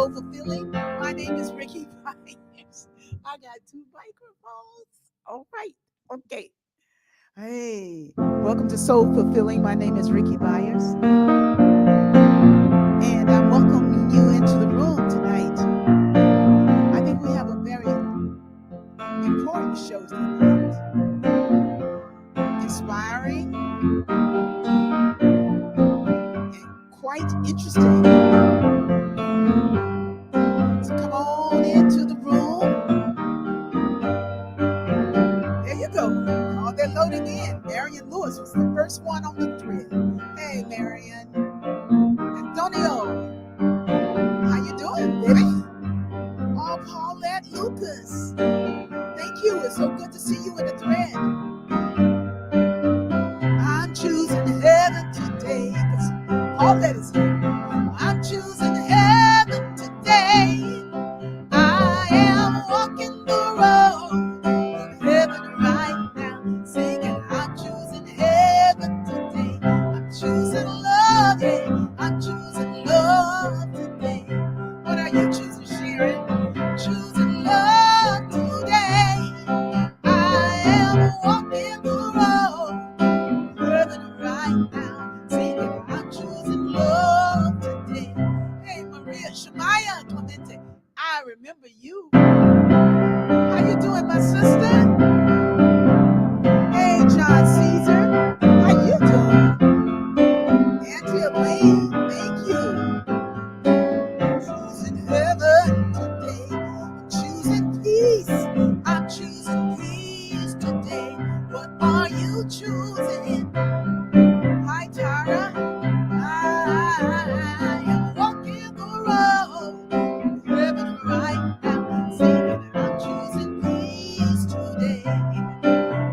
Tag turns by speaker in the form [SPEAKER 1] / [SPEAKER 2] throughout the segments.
[SPEAKER 1] So Fulfilling. My name is Rickie Byars. I got two microphones. All right. Okay. Hey, welcome to Soul Fulfilling. My name is Rickie Byars, and I'm welcoming you into the room tonight. I think we have a very important show tonight. Inspiring and quite interesting. So come on into the room. There you go. Oh, they're loading in. Marion Lewis was the first one on the thread. Hey, Marion. Antonio. How you doing, baby? Oh, Paulette Lucas. Thank you. It's so good to see you in the thread. I'm choosing heaven today. Because Paulette is here. I'm choosing heaven today. I am walking the road of heaven right now, singing, I'm choosing heaven today. I'm choosing love, yeah. I'm choosing love today. What are you choosing, Sharon? Choosing love today. I am walking the road of heaven right now, singing, I'm choosing love today. Hey, Maria Shemaya Clemente, I remember you. How you doing, my sister? Hey, John Caesar. How you doing? Andrea Lee, thank you. Choosing heaven today. I'm choosing peace. I'm choosing peace today. What are you choosing? Hi, Tara. I am walking the road of heaven right now, singing, I'm choosing peace today.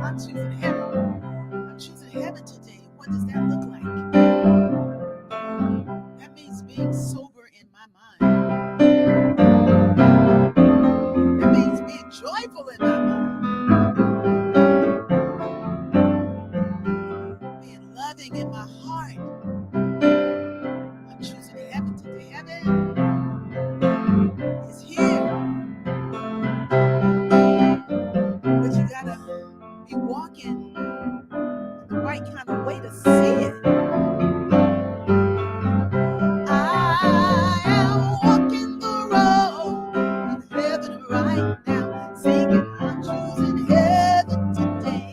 [SPEAKER 1] I'm choosing heaven. I'm choosing heaven today. What does that look like? That means being sober in my mind. That means being joyful in my mind. Being loving in my heart. I'm choosing heaven today. Heaven is here. But you gotta be walking the right kind of way to see it. I am walking the road of heaven right now, singing, I'm choosing heaven today.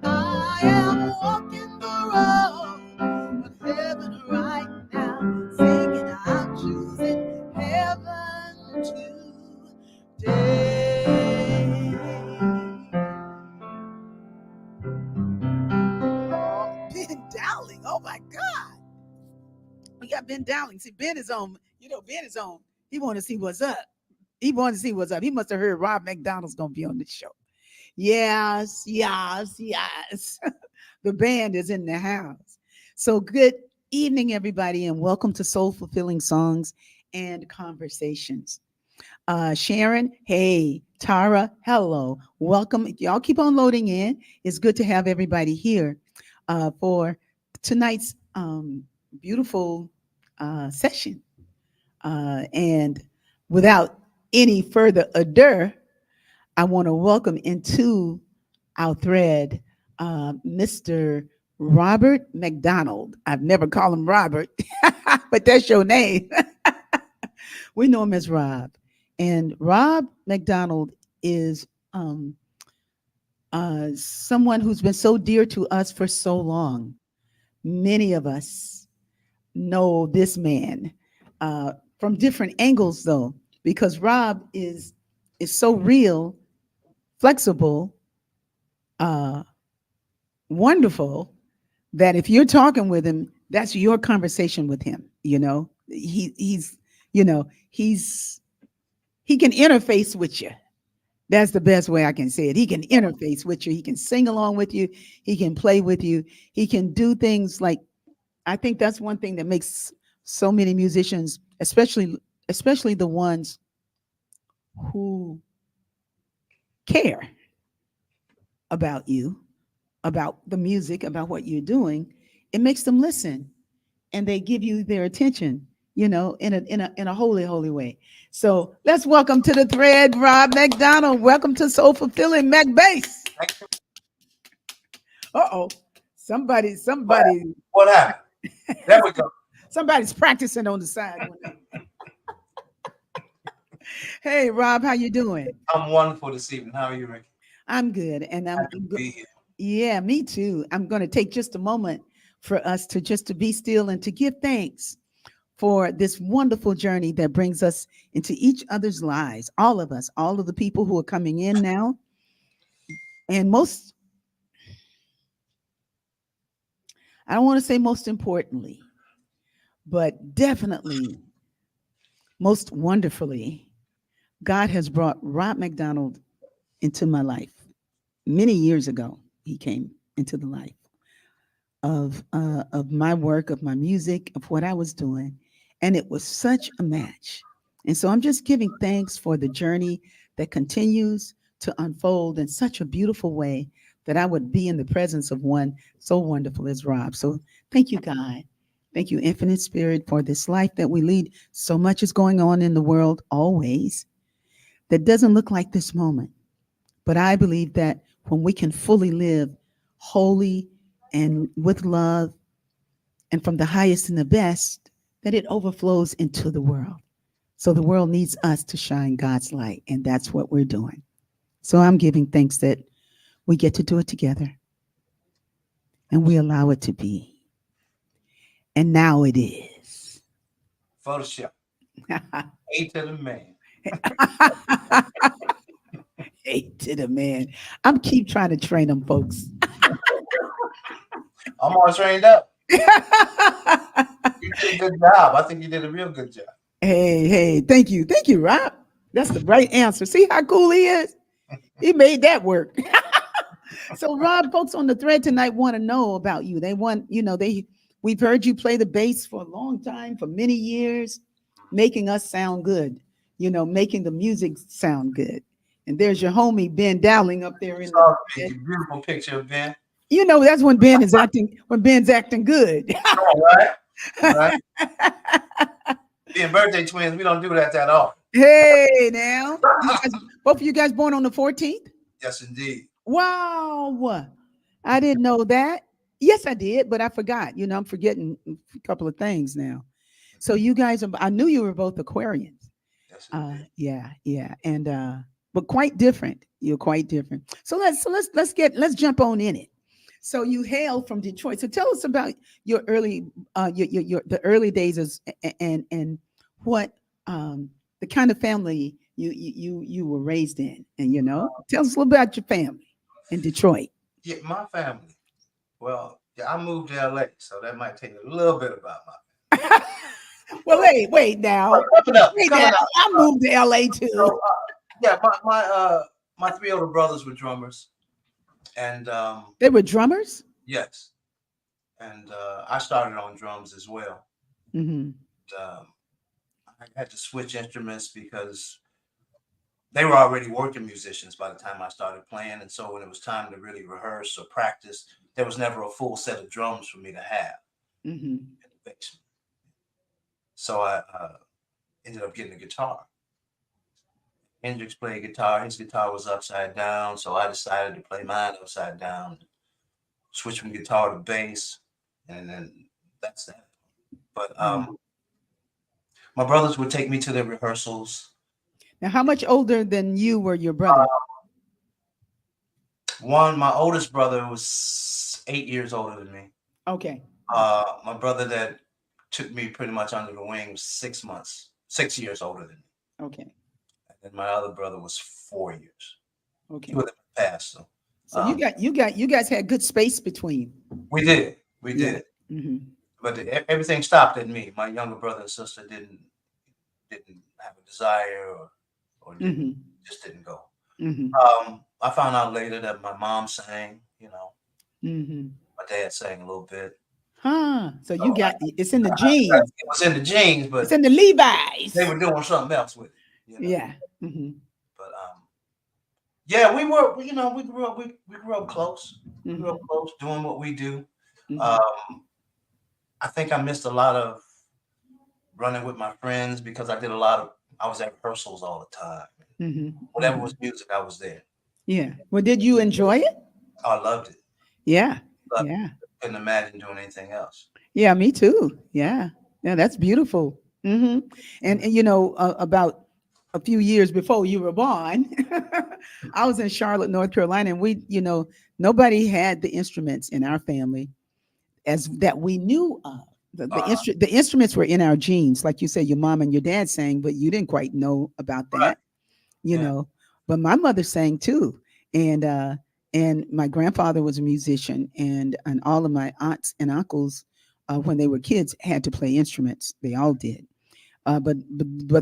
[SPEAKER 1] I am walking the road of heaven right now, singing, I'm choosing heaven today. Oh, Ben Dowling, oh my God. We got Ben Dowling. See, Ben is on, Ben is on. He want to see what's up. He wanted to see what's up. He must have heard Rob McDonald's going to be on this show. Yes, yes, yes. The band is in the house. So good evening, everybody, and welcome to Soul Fulfilling Songs and Conversations. Sharon, hey, Tara, hello, welcome. Y'all keep on loading in. It's good to have everybody here for tonight's beautiful session. And without any further ado, I want to welcome into our thread Mr. Robert McDonald. I've never called him Robert, but that's your name. We know him as Rob. And Rob McDonald is someone who's been so dear to us for so long. Many of us know this man from different angles, though, because Rob is so real, flexible, uh, wonderful that if you're talking with him, that's your conversation with him. He's he's he can interface with you. That's the best way I can say it. He can interface with you. He can sing along with you. He can play with you. He can do things like, I think that's one thing that makes so many musicians, especially the ones who care about you, about the music, about what you're doing. It makes them listen and they give you their attention in a holy way. So let's welcome to the thread, Rob McDonald. Welcome to Soul Fulfilling Mac Base. Uh-oh. Somebody,
[SPEAKER 2] What happened? There we go.
[SPEAKER 1] somebody's practicing on the side. Hey, Rob, how you doing?
[SPEAKER 2] I'm wonderful this evening. How are you, Rickie?
[SPEAKER 1] I'm good, and
[SPEAKER 2] Happy to be here.
[SPEAKER 1] yeah, me too. I'm going to take just a moment for us to be still and to give thanks for this wonderful journey that brings us into each other's lives, all of us, all of the people who are coming in now, and I don't want to say most importantly, but definitely most wonderfully, God has brought Rob McDonald into my life. Many years ago, he came into the life of my work, of my music, of what I was doing, and it was such a match. And so I'm just giving thanks for the journey that continues to unfold in such a beautiful way that I would be in the presence of one so wonderful as Rob. So thank you, God. Thank you, Infinite Spirit, for this life that we lead. So much is going on in the world always that doesn't look like this moment. But I believe that when we can fully live holy and with love and from the highest and the best, that it overflows into the world. So the world needs us to shine God's light, and that's what we're doing. So I'm giving thanks that we get to do it together and we allow it to be. And now it is.
[SPEAKER 2] Photoshop. A to the man.
[SPEAKER 1] Hey to the man. I'm keep trying to train them folks.
[SPEAKER 2] I'm all trained up. You did a good job. I think you did a real good job.
[SPEAKER 1] Hey, thank you. Thank you, Rob. That's the right answer. See how cool he is? He made that work. So, Rob, folks on the thread tonight want to know about you. They want, we've heard you play the bass for a long time, for many years, making us sound good, making the music sound good. And there's your homie Ben Dowling up there in
[SPEAKER 2] the beautiful picture of Ben.
[SPEAKER 1] That's when Ben's acting good.
[SPEAKER 2] All right. Being birthday twins, we don't do that often.
[SPEAKER 1] Hey, now. Both of you guys born on the 14th?
[SPEAKER 2] Yes, indeed.
[SPEAKER 1] Wow. I didn't know that. Yes, I did, but I forgot. I'm forgetting a couple of things now. So you guys, I knew you were both Aquarians.
[SPEAKER 2] Yes,
[SPEAKER 1] yeah. And but quite different. You're quite different. So let's jump on in it. So you hail from Detroit. So tell us about your early the early days and what the kind of family you were raised in, and tell us a little bit about your family in Detroit.
[SPEAKER 2] Yeah, my family. Well, I moved to LA, so that might take a little bit about my family.
[SPEAKER 1] Well, wait now. I moved to LA too. So,
[SPEAKER 2] yeah, my three older brothers were drummers, and
[SPEAKER 1] they were drummers.
[SPEAKER 2] Yes, and I started on drums as well.
[SPEAKER 1] Mm-hmm.
[SPEAKER 2] I had to switch instruments because they were already working musicians by the time I started playing, and so when it was time to really rehearse or practice, there was never a full set of drums for me to have in the basement. So I ended up getting a guitar. Hendrix played guitar. His guitar was upside down, so I decided to play mine upside down. Switch from guitar to bass, and then that's that. But my brothers would take me to their rehearsals.
[SPEAKER 1] Now, how much older than you were your brother?
[SPEAKER 2] My oldest brother was 8 years older than me.
[SPEAKER 1] Okay.
[SPEAKER 2] My brother that took me pretty much under the wing was 6 years older than me.
[SPEAKER 1] Okay.
[SPEAKER 2] And then my other brother was 4 years.
[SPEAKER 1] Okay.
[SPEAKER 2] Two of them passed.
[SPEAKER 1] So you guys had good space between.
[SPEAKER 2] We did. Mm-hmm. But everything stopped at me. My younger brother and sister didn't have a desire or just didn't go.
[SPEAKER 1] Mm-hmm.
[SPEAKER 2] I found out later that my mom sang,
[SPEAKER 1] Mm-hmm.
[SPEAKER 2] My dad sang a little bit.
[SPEAKER 1] So you got it's in the genes.
[SPEAKER 2] It was in the genes, but
[SPEAKER 1] it's in the Levi's.
[SPEAKER 2] They were doing something else with it.
[SPEAKER 1] Yeah. Mm-hmm.
[SPEAKER 2] But yeah, we grew up close. We grew up close, doing what we do. I think I missed a lot of running with my friends because I did a lot of. I was at rehearsals all the time. Whatever
[SPEAKER 1] Hmm.
[SPEAKER 2] was music, I was there.
[SPEAKER 1] Yeah. Well, did you enjoy it?
[SPEAKER 2] I loved it.
[SPEAKER 1] Yeah.
[SPEAKER 2] Loved it.
[SPEAKER 1] Yeah.
[SPEAKER 2] Couldn't imagine doing anything else.
[SPEAKER 1] Yeah. Me too. Yeah. Yeah. That's beautiful. And about a few years before you were born, I was in Charlotte, North Carolina, and nobody had the instruments in our family as that we knew of.
[SPEAKER 2] Uh,
[SPEAKER 1] The instruments were in our genes, like you said, your mom and your dad sang, but you didn't quite know about
[SPEAKER 2] right.
[SPEAKER 1] that, you
[SPEAKER 2] Yeah.
[SPEAKER 1] know. But my mother sang too, and my grandfather was a musician, and all of my aunts and uncles, when they were kids, had to play instruments. They all did. But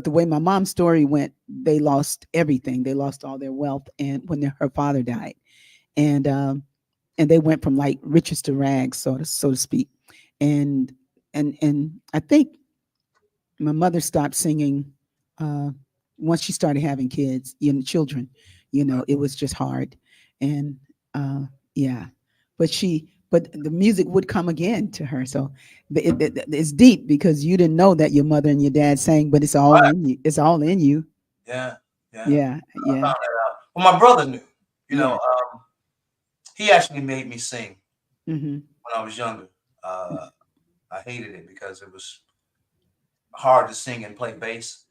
[SPEAKER 1] the way my mom's story went, they lost everything. They lost all their wealth, and when her father died, and and they went from like riches to rags, so to speak. And and I think my mother stopped singing uh, once she started having kids, children.
[SPEAKER 2] Right.
[SPEAKER 1] It was just hard, and yeah. But the music would come again to her. So it's deep because you didn't know that your mother and your dad sang, but it's all
[SPEAKER 2] Right.
[SPEAKER 1] in you. It's all in you.
[SPEAKER 2] Yeah. Yeah.
[SPEAKER 1] Yeah,
[SPEAKER 2] I
[SPEAKER 1] yeah,
[SPEAKER 2] found that out. Well, my brother knew. You know,
[SPEAKER 1] yeah.
[SPEAKER 2] he actually made me sing
[SPEAKER 1] Mm-hmm.
[SPEAKER 2] when I was younger. Uh, I hated it because it was hard to sing and play bass.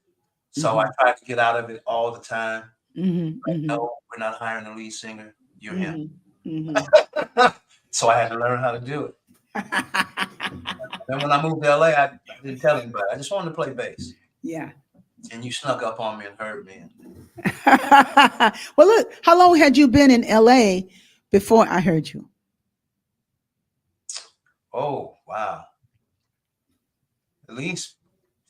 [SPEAKER 2] So I
[SPEAKER 1] Mm-hmm.
[SPEAKER 2] tried to get out of it all the time.
[SPEAKER 1] Mm-hmm.
[SPEAKER 2] Like,
[SPEAKER 1] Mm-hmm.
[SPEAKER 2] no, we're not hiring a lead singer. You're him.
[SPEAKER 1] Mm-hmm. Mm-hmm.
[SPEAKER 2] So I had to learn how to do it. And when I moved to LA, I didn't tell anybody. I just wanted to play bass.
[SPEAKER 1] Yeah.
[SPEAKER 2] And you snuck up on me and heard me.
[SPEAKER 1] Well, look, how long had you been in LA before I heard you?
[SPEAKER 2] Oh, wow. At least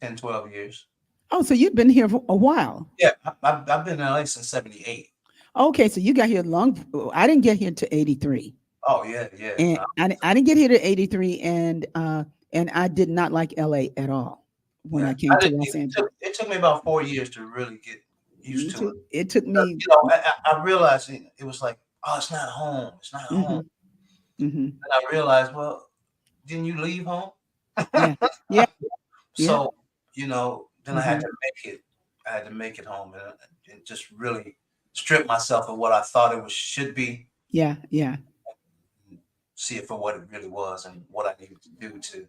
[SPEAKER 2] 10, 12 years.
[SPEAKER 1] Oh, so you've been here for a while.
[SPEAKER 2] Yeah, I've been in LA since 78.
[SPEAKER 1] Okay, so you got here long. I didn't get here to 83.
[SPEAKER 2] Oh, yeah, yeah.
[SPEAKER 1] And I didn't get here to 83, and I did not like LA at all when
[SPEAKER 2] Yeah.
[SPEAKER 1] I came
[SPEAKER 2] I
[SPEAKER 1] to
[SPEAKER 2] didn't,
[SPEAKER 1] Los Angeles.
[SPEAKER 2] it took me about 4 years to really get used
[SPEAKER 1] Me
[SPEAKER 2] to it.
[SPEAKER 1] too. It took me.
[SPEAKER 2] I realized it was like, oh, it's not home. It's not home.
[SPEAKER 1] Hmm. Hmm.
[SPEAKER 2] And I realized, well, didn't you leave home?
[SPEAKER 1] Yeah, yeah, yeah.
[SPEAKER 2] So, then I had
[SPEAKER 1] Hmm.
[SPEAKER 2] to make it. I had to make it home and just really strip myself of what I thought it should be,
[SPEAKER 1] Yeah, yeah.
[SPEAKER 2] see it for what it really was, and what I needed to do to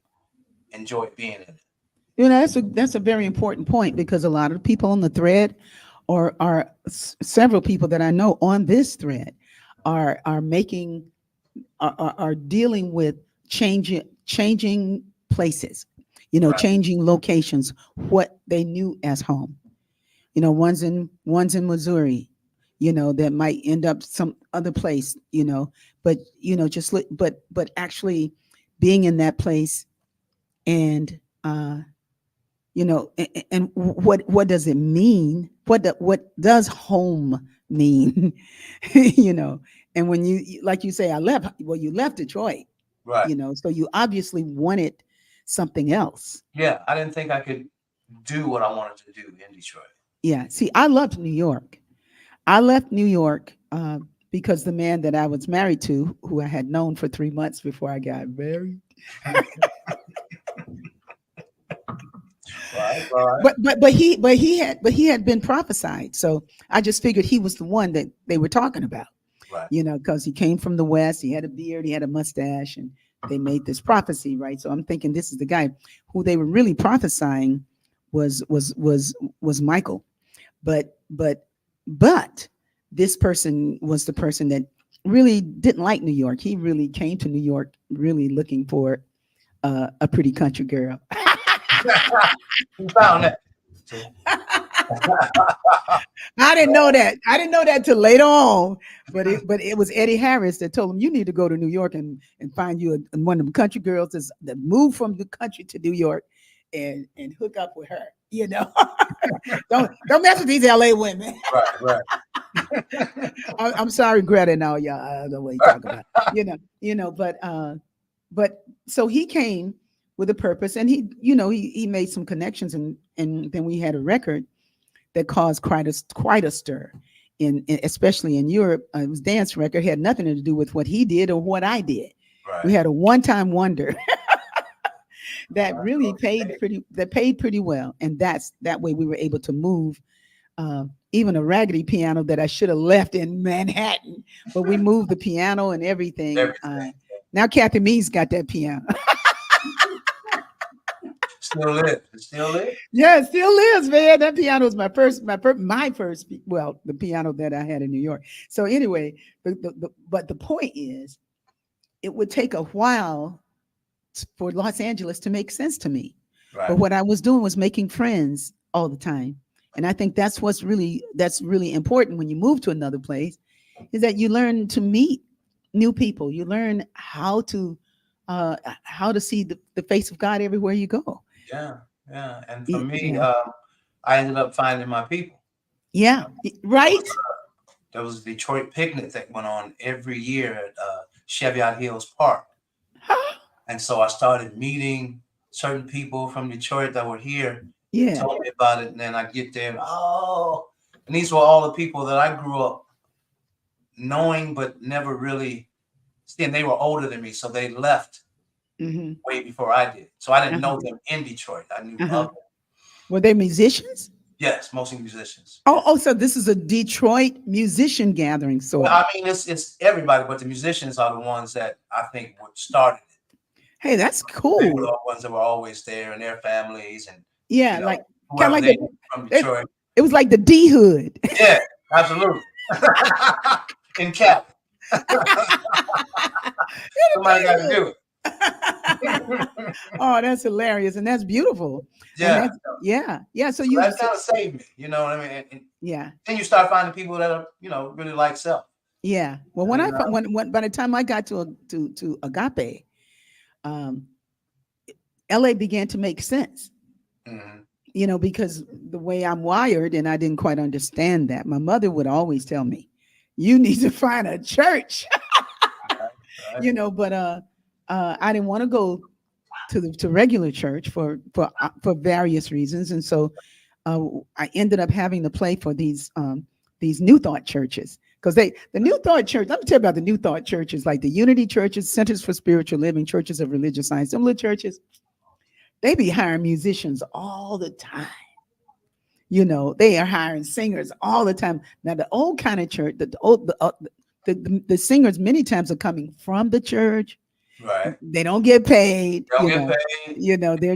[SPEAKER 2] enjoy being in it.
[SPEAKER 1] That's a very important point because a lot of people on the thread, or are several people that I know on this thread, are making are dealing with changing places,
[SPEAKER 2] Right,
[SPEAKER 1] changing locations, what they knew as home. One's in Missouri, that might end up some other place, but but actually being in that place, and and what does it mean? What does home mean? you know, and when like you say, you left Detroit,
[SPEAKER 2] right.
[SPEAKER 1] so you obviously wanted something else.
[SPEAKER 2] Yeah, I didn't think I could do what I wanted to do in Detroit.
[SPEAKER 1] Yeah. See, I loved New York. I left New York because the man that I was married to, who I had known for 3 months before I got married,
[SPEAKER 2] Right, right,
[SPEAKER 1] but he had been prophesied. So I just figured he was the one that they were talking about,
[SPEAKER 2] right.
[SPEAKER 1] because he came from the West. He had a beard, he had a mustache, and they made this prophecy, right? So I'm thinking this is the guy. Who they were really prophesying was Michael. But this person was the person that really didn't like New York. He really came to New York really looking for a pretty country girl.
[SPEAKER 2] You found that.
[SPEAKER 1] I didn't know that. I didn't know that till later on. But it was Eddie Harris that told him, you need to go to New York and find you one of them country girls that moved from the country to New York, and hook up with her. Don't mess with these LA women.
[SPEAKER 2] Right, right.
[SPEAKER 1] I'm sorry, Greta, and all y'all. I don't know what you talk about. But so he came with a purpose, and he made some connections, and then we had a record that caused quite a stir especially in Europe. It was dance record, had nothing to do with what he did or what I did.
[SPEAKER 2] Right.
[SPEAKER 1] We had a one-time wonder that really paid pretty well. And that way we were able to move even a raggedy piano that I should have left in Manhattan, but we moved the piano and everything.
[SPEAKER 2] Everything.
[SPEAKER 1] Now Kathy Means got that piano.
[SPEAKER 2] Still live. It still live.
[SPEAKER 1] Yeah, it still is, man. That piano was my first, well, the piano that I had in New York. So anyway, but the point is, it would take a while for Los Angeles to make sense to me.
[SPEAKER 2] Right.
[SPEAKER 1] But what I was doing was making friends all the time. And I think that's really important when you move to another place, is that you learn to meet new people. You learn how to see the face of God everywhere you go.
[SPEAKER 2] Yeah. And for me, I ended up finding my people.
[SPEAKER 1] Yeah, right.
[SPEAKER 2] There was a Detroit picnic that went on every year at Cheviot Hills Park. And so I started meeting certain people from Detroit that were here.
[SPEAKER 1] Yeah.
[SPEAKER 2] Told me about it, and then I get there, and these were all the people that I grew up knowing, but never really seeing. They were older than me, so they left way before I did. So I didn't know them in Detroit. I knew of them.
[SPEAKER 1] Were they musicians?
[SPEAKER 2] Yes, mostly musicians.
[SPEAKER 1] Oh, so this is a Detroit musician gathering. So
[SPEAKER 2] well, I mean, it's everybody, but the musicians are the ones that I think started it.
[SPEAKER 1] Hey, that's cool.
[SPEAKER 2] They were the ones that were always there, and their families, and
[SPEAKER 1] yeah, like kind of like
[SPEAKER 2] from Detroit.
[SPEAKER 1] It was like the D Hood.
[SPEAKER 2] Yeah, absolutely. In Cap. Somebody got to do it.
[SPEAKER 1] Oh, that's hilarious, and that's beautiful.
[SPEAKER 2] Yeah,
[SPEAKER 1] yeah. So
[SPEAKER 2] that kind of saved me. You know what I mean? And then you start finding people that are, really like self.
[SPEAKER 1] Yeah. Well, when by the time I got to Agape, LA began to make sense. Mm-hmm. Because the way I'm wired, and I didn't quite understand that. My mother would always tell me, "You need to find a church." Right. But I didn't want to go to regular church for various reasons, and so I ended up having to play for these New Thought churches, because the New Thought church. Let me tell you about the New Thought churches, like the Unity churches, Centers for Spiritual Living, Churches of Religious Science. Some little churches, they be hiring musicians all the time. They are hiring singers all the time. Now the old kind of church, the singers many times are coming from the church.
[SPEAKER 2] Right.
[SPEAKER 1] They don't get paid. They're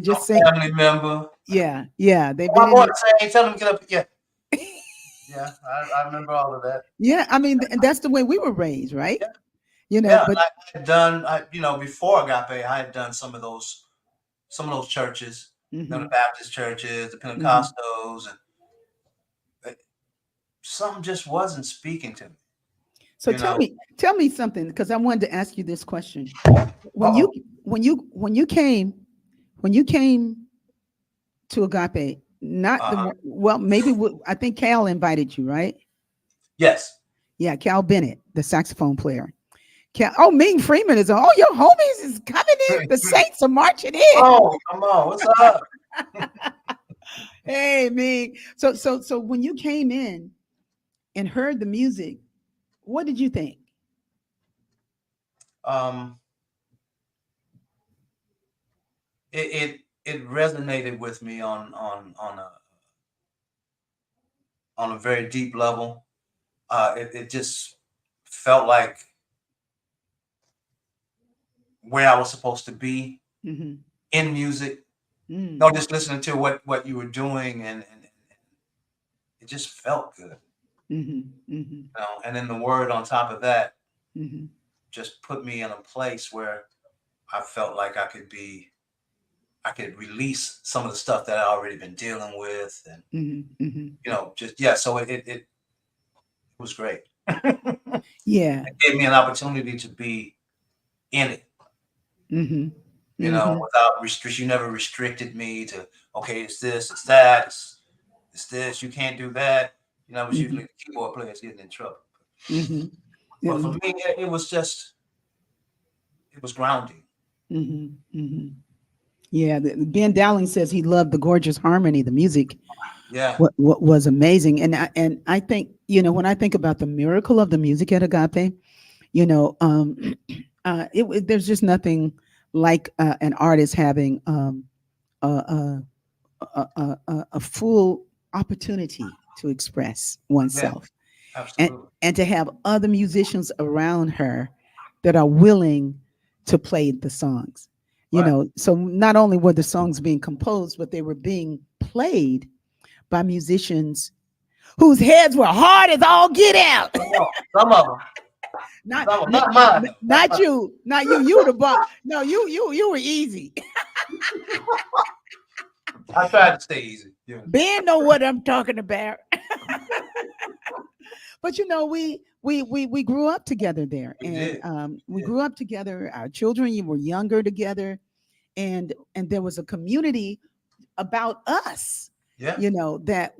[SPEAKER 1] just saying.
[SPEAKER 2] Family member.
[SPEAKER 1] Yeah. They've
[SPEAKER 2] been saying, tell them to get up. Yeah. Yeah, I remember all of that.
[SPEAKER 1] Yeah, I mean, and that's the way we were raised, right?
[SPEAKER 2] Yeah. But I had done, before Agape, I had done some of those churches, the Baptist churches, the Pentecostals, and something just wasn't speaking to me.
[SPEAKER 1] So tell me something, because I wanted to ask you this question. When you came to Agape, I think Cal invited you, right?
[SPEAKER 2] Yes.
[SPEAKER 1] Yeah, Cal Bennett, the saxophone player. Ming Freeman is your homies is coming in. The Saints are marching in.
[SPEAKER 2] Oh, come on, what's up?
[SPEAKER 1] Hey, Ming. So when you came in and heard the music, what did you think?
[SPEAKER 2] It resonated with me on a very deep level. It just felt like where I was supposed to be in music. No, just listening to what you were doing, and it just felt good. And then the word on top of that just put me in a place where I felt like I could release some of the stuff that I already been dealing with, and so it was great.
[SPEAKER 1] Yeah,
[SPEAKER 2] it gave me an opportunity to be in it. Without restriction. You never restricted me to, okay, it's this, it's that, it's this, you can't do that. It was usually the keyboard players getting in trouble. But for me, it was grounding.
[SPEAKER 1] Yeah, Ben Dowling says he loved the gorgeous harmony, the music.
[SPEAKER 2] Yeah,
[SPEAKER 1] what was amazing, and I think when I think about the miracle of the music at Agape, there's just nothing like an artist having a, a, a full opportunity to express
[SPEAKER 2] Yeah,
[SPEAKER 1] oneself, and
[SPEAKER 2] absolutely.
[SPEAKER 1] to have other musicians around her that are willing to play the songs.
[SPEAKER 2] Right.
[SPEAKER 1] So not only were the songs being composed, but they were being played by musicians whose heads were hard as all get out.
[SPEAKER 2] Some of them.
[SPEAKER 1] not,
[SPEAKER 2] Some of them.
[SPEAKER 1] not
[SPEAKER 2] Not mine.
[SPEAKER 1] not you, not you. You were the boss. No, you were easy.
[SPEAKER 2] I tried to stay easy. Yeah.
[SPEAKER 1] Ben know what I'm talking about. But we grew up together there,
[SPEAKER 2] We
[SPEAKER 1] and
[SPEAKER 2] did.
[SPEAKER 1] we
[SPEAKER 2] Yeah.
[SPEAKER 1] grew up together. Our children were younger together, and there was a community about us.
[SPEAKER 2] Yeah.
[SPEAKER 1] That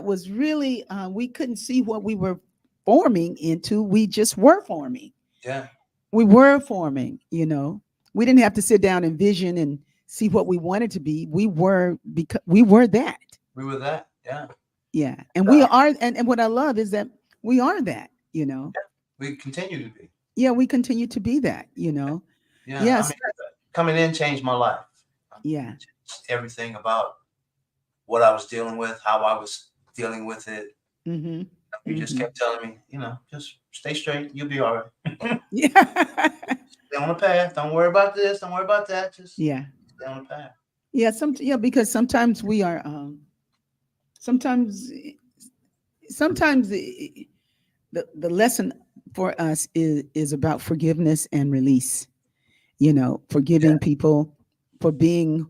[SPEAKER 1] was really, we couldn't see what we were forming into. We just were forming.
[SPEAKER 2] Yeah.
[SPEAKER 1] We were forming. We didn't have to sit down and vision and see what we wanted to be. We were, because we were that.
[SPEAKER 2] We were that. Yeah.
[SPEAKER 1] Yeah. And we are, and what I love is that we are that.
[SPEAKER 2] We continue to be.
[SPEAKER 1] Yeah, we continue to be that.
[SPEAKER 2] Yeah. I
[SPEAKER 1] Yes.
[SPEAKER 2] mean, coming in changed my life.
[SPEAKER 1] Yeah.
[SPEAKER 2] Everything about what I was dealing with, how I was dealing with it.
[SPEAKER 1] Mm-hmm.
[SPEAKER 2] You just kept telling me, just stay straight. You'll be all right.
[SPEAKER 1] Yeah.
[SPEAKER 2] Stay on the path. Don't worry about this. Don't worry about that. Just
[SPEAKER 1] Yeah.
[SPEAKER 2] stay on the path.
[SPEAKER 1] Yeah. Because sometimes we are, sometimes the lesson for us is about forgiveness and release. Forgiving people for being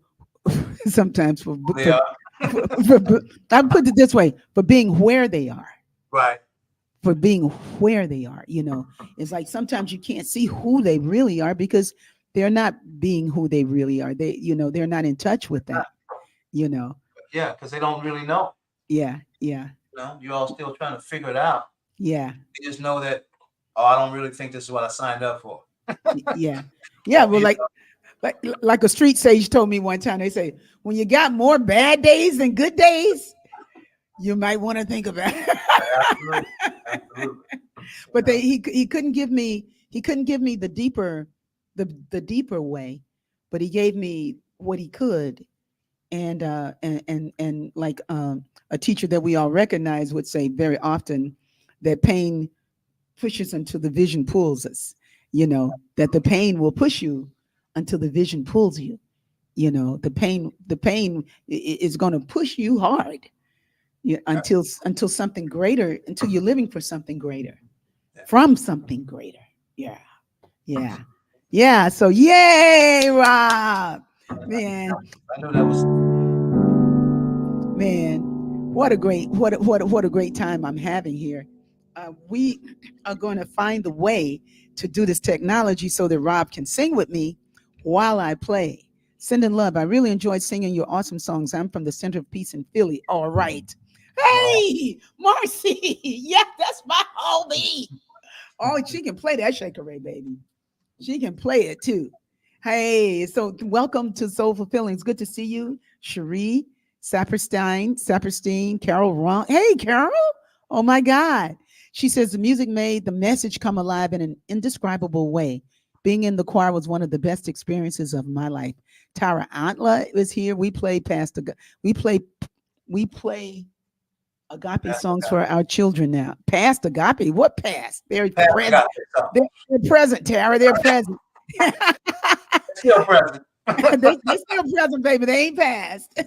[SPEAKER 1] sometimes
[SPEAKER 2] They are.
[SPEAKER 1] I put it this way, for being where they are.
[SPEAKER 2] Right.
[SPEAKER 1] For being where they are. It's like sometimes you can't see who they really are because they're not being who they really are. They're not in touch with that.
[SPEAKER 2] Yeah, because they don't really know.
[SPEAKER 1] Yeah.
[SPEAKER 2] You're all still trying to figure it out.
[SPEAKER 1] Yeah.
[SPEAKER 2] You just know that, I don't really think this is what I signed up for.
[SPEAKER 1] Yeah. Well, like a street sage told me one time, they say, when you got more bad days than good days, you might want to think about it.
[SPEAKER 2] Absolutely. Absolutely.
[SPEAKER 1] But he couldn't give me the deeper way, but he gave me what he could. And like a teacher that we all recognize would say very often, that pain pushes until the vision pulls us. That the pain will push you until the vision pulls you. The pain is going to push you hard, until something greater, until you're living for something greater, from something greater. Yeah. So yay, Rob. Man,
[SPEAKER 2] I knew that was.
[SPEAKER 1] Man, what a great time I'm having here. We are going to find the way to do this technology so that Rob can sing with me while I play. Sending love. I really enjoyed singing your awesome songs. I'm from the Center of Peace in Philly. All right. Hey, Marcy. Yeah, that's my homie. Oh, she can play that Shaker Ray, baby. She can play it too. Hey, so welcome to Soulful Feelings. Good to see you, Cherie Saperstein, Carol Ron. Hey, Carol. Oh my God. She says the music made the message come alive in an indescribable way. Being in the choir was one of the best experiences of my life. Tara Antla is here. We play Agape songs for our children now. Past Agape. What past? They're present. They're present, Tara. They're present.
[SPEAKER 2] Still present.
[SPEAKER 1] They still present, baby. They ain't past.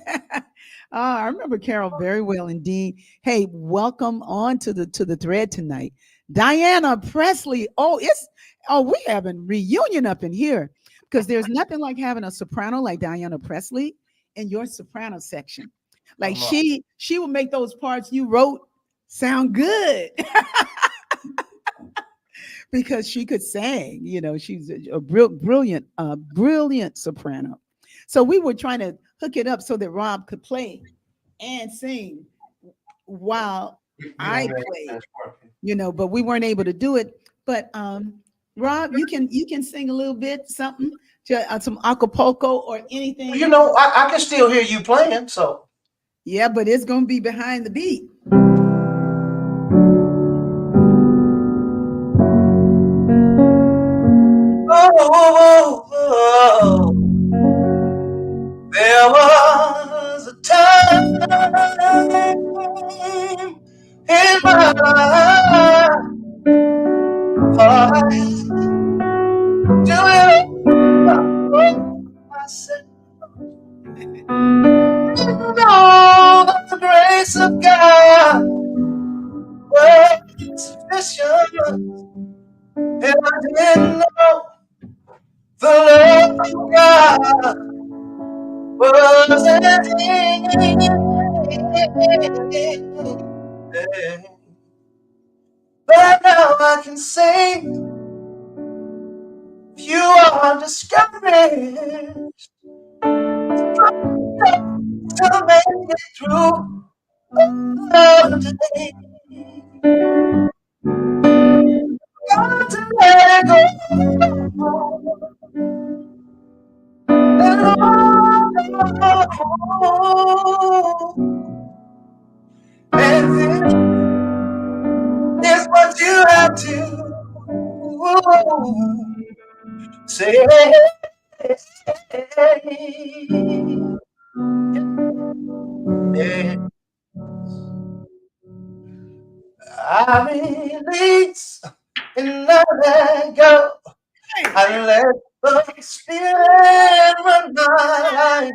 [SPEAKER 1] I remember Carol very well indeed. Hey, welcome on to the thread tonight. Diana Presley. We having reunion up in here, because there's nothing like having a soprano like Diana Presley in your soprano section. Like she will make those parts you wrote sound good. Because she could sing, she's a brilliant soprano. So we were trying to hook it up so that Rob could play and sing while I played, but we weren't able to do it. But Rob, you can sing a little bit, something, some acapulco or anything.
[SPEAKER 2] I can still hear you playing, so.
[SPEAKER 1] Yeah, but it's gonna be behind the beat.
[SPEAKER 2] God was an angel. But now I can say, if you are discouraged, to make it through another day. Got to let it go. And and this is what you have to say. Yeah. I release and I let go. I let the Spirit run my life,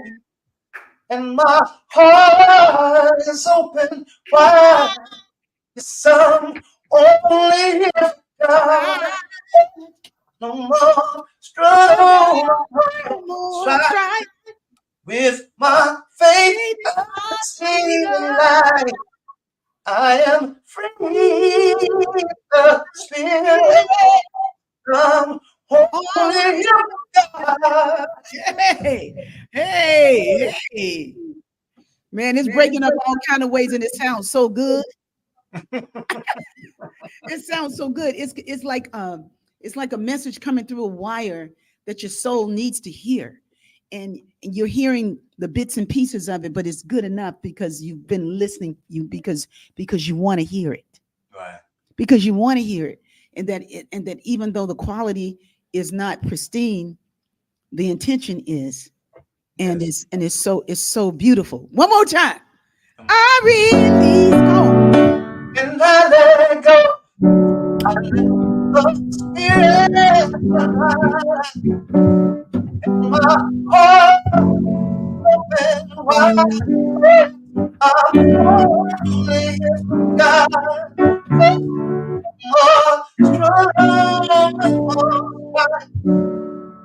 [SPEAKER 2] and my heart is open wide. Some only if God, no more struggle,
[SPEAKER 1] No more
[SPEAKER 2] strive
[SPEAKER 1] strife.
[SPEAKER 2] with my faith.
[SPEAKER 1] Faith is
[SPEAKER 2] I
[SPEAKER 1] my
[SPEAKER 2] see the
[SPEAKER 1] freedom.
[SPEAKER 2] light. I am free. The Spirit
[SPEAKER 1] Spirit.
[SPEAKER 2] come
[SPEAKER 1] Oh,
[SPEAKER 2] only if God.
[SPEAKER 1] hey, hey, hey. Man, it's breaking up all kind of ways and it sounds so good. It sounds so good. It's like a message coming through a wire that your soul needs to hear. And you're hearing the bits and pieces of it, but it's good enough because you've been listening because you want to hear it.
[SPEAKER 2] Right.
[SPEAKER 1] Because you want to hear it. And that even though the quality is not pristine, the intention is, and
[SPEAKER 2] Yes.
[SPEAKER 1] it's so beautiful. One more time. I release home.
[SPEAKER 2] And I let go. I let the Spirit run my heart open wide. I'm only God, more strong,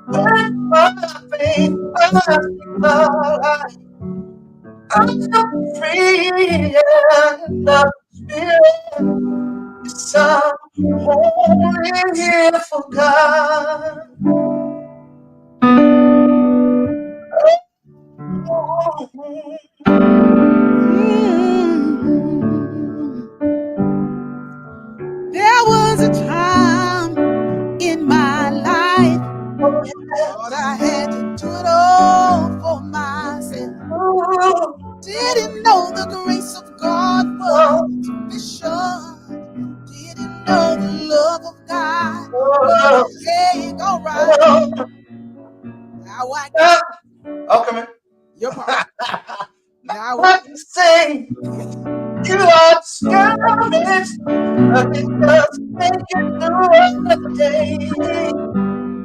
[SPEAKER 2] with my faith, I see the light. I'm free and the Spirit is only here for God.
[SPEAKER 1] There was a time in my life, thought I had to do it all for myself. Didn't know the grace of God was sufficient. Didn't know the love of God was big. All right, now I can
[SPEAKER 2] Oh, come here.
[SPEAKER 1] your part. Now
[SPEAKER 2] I can say you are discouraged, but it just make it through another day.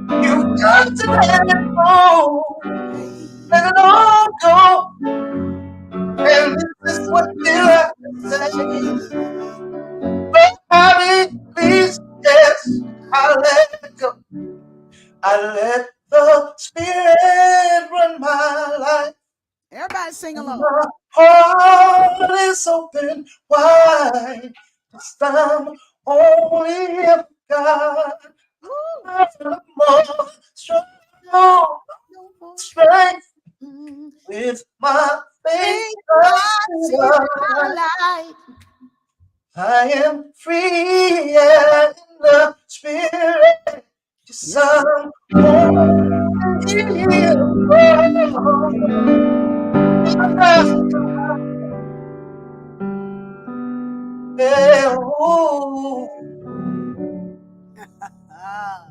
[SPEAKER 2] You got to let it go, let it all go, and this is what you have to say. But I release, yes, I let it go. I let the Spirit run my life.
[SPEAKER 1] everybody sing along.
[SPEAKER 2] My heart is open wide. I'm only if God.
[SPEAKER 1] Woo.
[SPEAKER 2] More strong
[SPEAKER 1] No more
[SPEAKER 2] strength
[SPEAKER 1] mm,
[SPEAKER 2] with my faith.
[SPEAKER 1] faith,
[SPEAKER 2] I
[SPEAKER 1] I
[SPEAKER 2] see
[SPEAKER 1] see
[SPEAKER 2] the
[SPEAKER 1] my
[SPEAKER 2] light.
[SPEAKER 1] light.
[SPEAKER 2] I am free and the Spirit. Some only
[SPEAKER 1] Ah,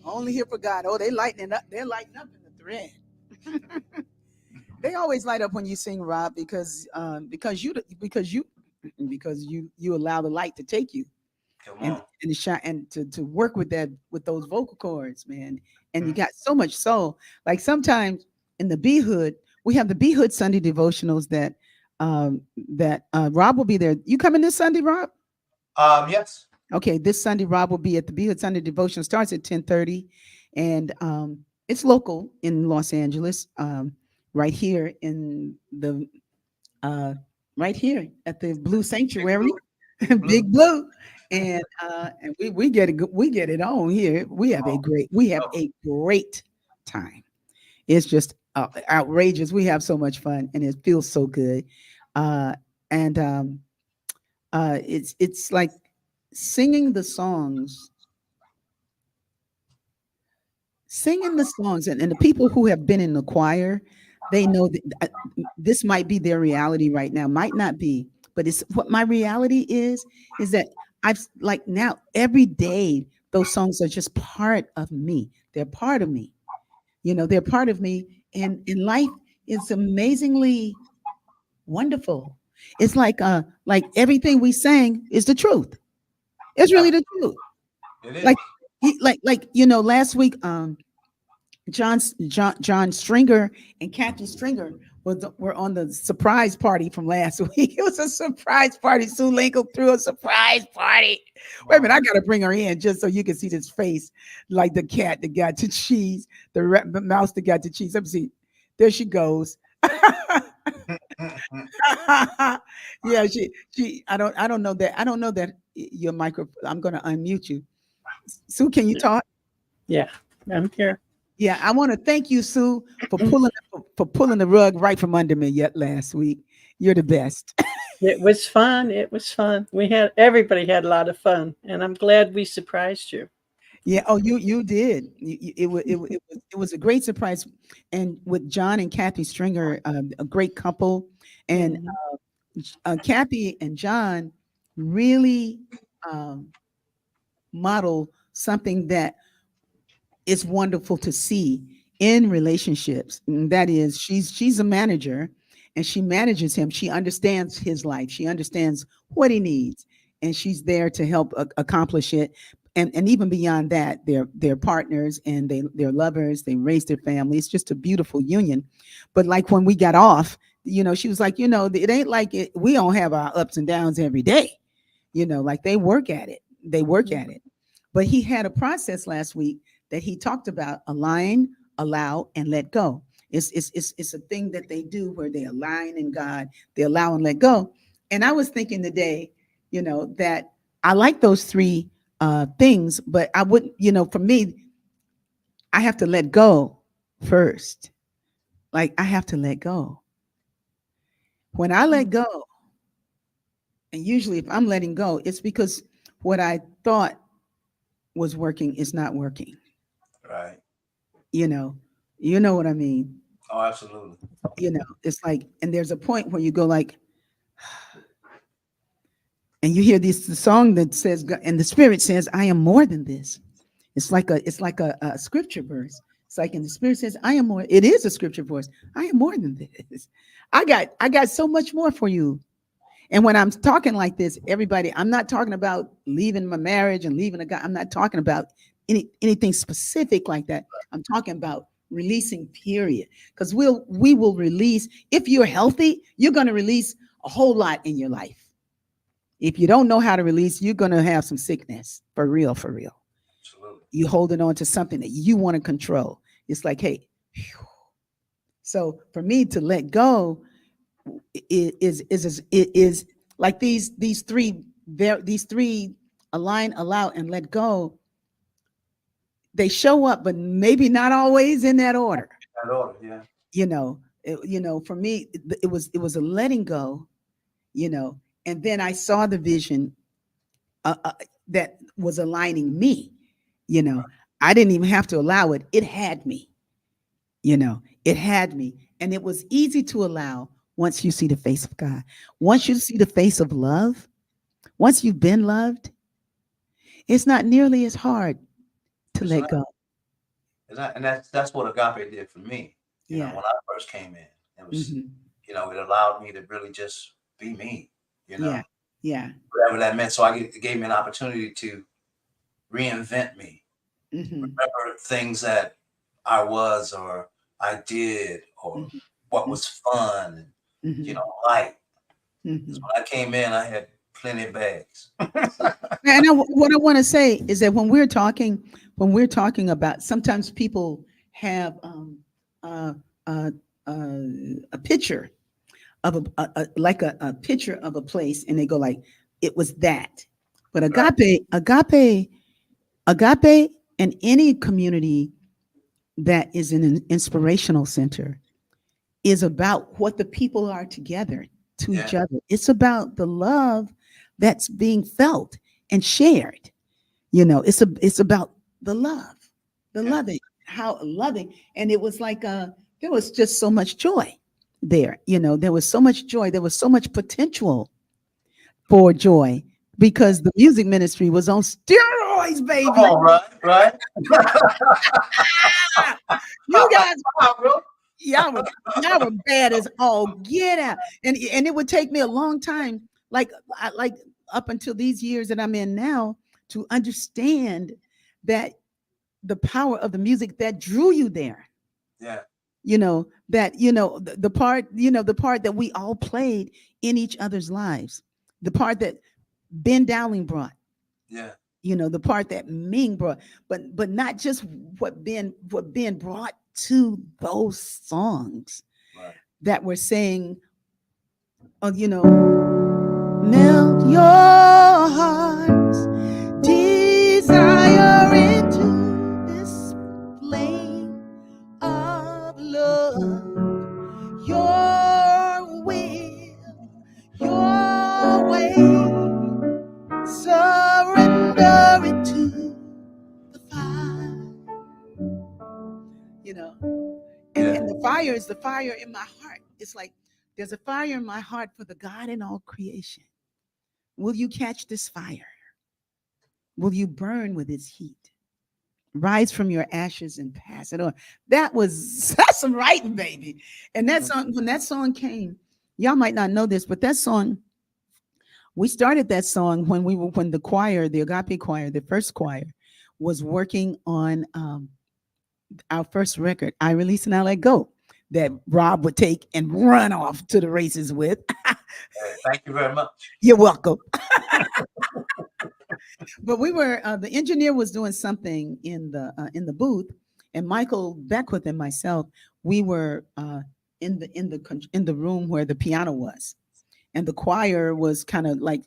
[SPEAKER 1] only here for God. Oh, they lightening up. They're lighting up in the thread. They always light up when you sing, Rob, because you allow the light to take you
[SPEAKER 2] Come
[SPEAKER 1] and
[SPEAKER 2] on.
[SPEAKER 1] to shine and to work with that with those vocal cords, man. And you got so much soul. Like sometimes in the B Hood, we have the B Hood Sunday devotionals that Rob will be there. You coming this Sunday, Rob?
[SPEAKER 2] Yes.
[SPEAKER 1] Okay, this Sunday Rob will be at the B Hood Sunday devotion. Starts at 10:30, and It's local in Los Angeles, right here in the uh, right here at the Blue
[SPEAKER 2] Big
[SPEAKER 1] Sanctuary,
[SPEAKER 2] Blue, Big Blue.
[SPEAKER 1] Big Blue, and we get it we get it on here.
[SPEAKER 2] Oh,
[SPEAKER 1] We have
[SPEAKER 2] oh,
[SPEAKER 1] a great time. It's just outrageous. We have so much fun, and it feels so good. Uh, and it's like singing the songs, singing the songs, and the people who have been in the choir, they know that this might be their reality right now, might not be, but it's what my reality is that I've like now every day those songs are just part of me. They're part of me. They're part of me, and in life is amazingly wonderful. It's like everything we sang is the truth. It's really the truth.
[SPEAKER 2] it is.
[SPEAKER 1] Like last week, John Stringer and Kathy Stringer were on the surprise party from last week. It was a surprise party. Sue Lincoln threw a surprise party. Wait a minute,
[SPEAKER 2] Wow.
[SPEAKER 1] I gotta bring her in just so you can see this face, like the cat that got the cheese, the mouse that got the cheese. Let me see. There she goes. Yeah, she. I don't know that. I don't know that your micro. I'm gonna unmute you. Sue, can you
[SPEAKER 3] Yeah,
[SPEAKER 1] talk?
[SPEAKER 3] yeah, I'm here.
[SPEAKER 1] Yeah, I want to thank you, Sue, for pulling the rug right from under me yet last week. You're the best.
[SPEAKER 3] It was fun. It was fun. Everybody had a lot of fun, and I'm glad we surprised you.
[SPEAKER 1] Yeah. Oh, you did. It was a great surprise, and with John and Kathy Stringer, a great couple, and
[SPEAKER 3] Mhm.
[SPEAKER 1] Kathy and John really um, model something that it's wonderful to see in relationships. And that is, she's a manager, and she manages him. She understands his life. She understands what he needs, and she's there to help accomplish it. And even beyond that, they're partners, and they're lovers. They raise their family. It's just a beautiful union. But like when we got off, she was like, it ain't like it. We don't have our ups and downs every day. Like they work at it. They work at it. But he had a process last week that he talked about: align, allow, and let go. It's a thing that they do where they align in God, they allow and let go. And I was thinking today, that I like those three things, but I wouldn't, for me, I have to let go first. Like I have to let go. When I let
[SPEAKER 3] Mhm.
[SPEAKER 1] go, and usually if I'm letting go, it's because what I thought was working is not working.
[SPEAKER 2] Right.
[SPEAKER 1] You know, you know what I mean.
[SPEAKER 2] Oh, absolutely.
[SPEAKER 1] It's like, and there's a point where you go like, and you hear this the song that says, and the Spirit says, "I am more than this." It's like a scripture verse. It's like, and the Spirit says, "I am more." It is a scripture verse. I am more than this. I got so much more for you. And when I'm talking like this, everybody, I'm not talking about leaving my marriage and leaving a guy. I'm not talking about anything specific like that. I'm talking about releasing, period. Because we will release. If you're healthy, you're going to release a whole lot in your life. If you don't know how to release, you're going to have some sickness, for real, for real.
[SPEAKER 2] Absolutely.
[SPEAKER 1] You holding on to something that you want to control. It's like, hey, phew. So for me to let go is like these three align, allow, and let go. They show up, but maybe not always in that order.
[SPEAKER 2] That order, yeah.
[SPEAKER 1] For me, it was a letting go. You know, and then I saw the vision uh, uh, that was aligning me. You know, I didn't even have to allow it; it had me. It had me, and it was easy to allow once you see the face of God. Once you see the face of love, once you've been loved, it's not nearly as hard to
[SPEAKER 2] It's
[SPEAKER 1] let
[SPEAKER 2] not,
[SPEAKER 1] go.
[SPEAKER 2] it's not, and that's what Agape did for me.
[SPEAKER 1] Yeah.
[SPEAKER 2] When I first came in, it was,
[SPEAKER 1] Hmm.
[SPEAKER 2] it allowed me to really just be me. You know,
[SPEAKER 1] Yeah. Yeah.
[SPEAKER 2] whatever that meant. So it gave me an opportunity to reinvent me,
[SPEAKER 1] Hmm.
[SPEAKER 2] remember things that I was or I did or what
[SPEAKER 1] Hmm.
[SPEAKER 2] was fun and
[SPEAKER 1] Hmm.
[SPEAKER 2] light. Because
[SPEAKER 1] Hmm.
[SPEAKER 2] when I came in, I had plenty of bags.
[SPEAKER 1] And what I want to say is that when we're talking about, sometimes people have uh, uh, a picture of a picture of a place, and they go like, it was that. But
[SPEAKER 2] Right.
[SPEAKER 1] agape, and any community that is in an inspirational center is about what the people are together to
[SPEAKER 2] Yeah.
[SPEAKER 1] each other. It's about the love that's being felt and shared. It's about the love, the
[SPEAKER 2] Yeah.
[SPEAKER 1] loving, how loving. And it was like there was just so much joy there. There was so much joy. There was so much potential for joy because the music ministry was on steroids,
[SPEAKER 2] Come
[SPEAKER 1] baby.
[SPEAKER 2] on, right.
[SPEAKER 1] Ah, you guys,
[SPEAKER 2] Come on, bro.
[SPEAKER 1] y'all were y'all were bad as all get out. And it would take me a long time, like up until these years that I'm in now, to understand that the power of the music that drew you there.
[SPEAKER 2] Yeah.
[SPEAKER 1] That the part that we all played in each other's lives, the part that Ben Dowling brought,
[SPEAKER 2] Yeah.
[SPEAKER 1] the part that Ming brought, but not just what Ben brought to those songs
[SPEAKER 2] Right.
[SPEAKER 1] that were saying, melt your heart's desire into this flame of love, your will, your way, surrender it to the fire, you know. And,
[SPEAKER 2] Yeah.
[SPEAKER 1] and the fire is the fire in my heart. It's like there's a fire in my heart for the God in all creation. Will you catch this fire? Will you burn with its heat? Rise from your ashes and pass it on. That's some writing, baby. And that
[SPEAKER 2] Mhm.
[SPEAKER 1] song, when that song came, y'all might not know this, but that song, we started that song when the choir, the Agape choir, the first choir, was working on our first record, I Release and I Let Go, that Rob would take and run off to the races with.
[SPEAKER 2] Hey, thank you very much.
[SPEAKER 1] You're welcome. But we were the engineer was doing something in the booth, and Michael Beckwith and myself, we were in the room where the piano was, and the choir was kind of like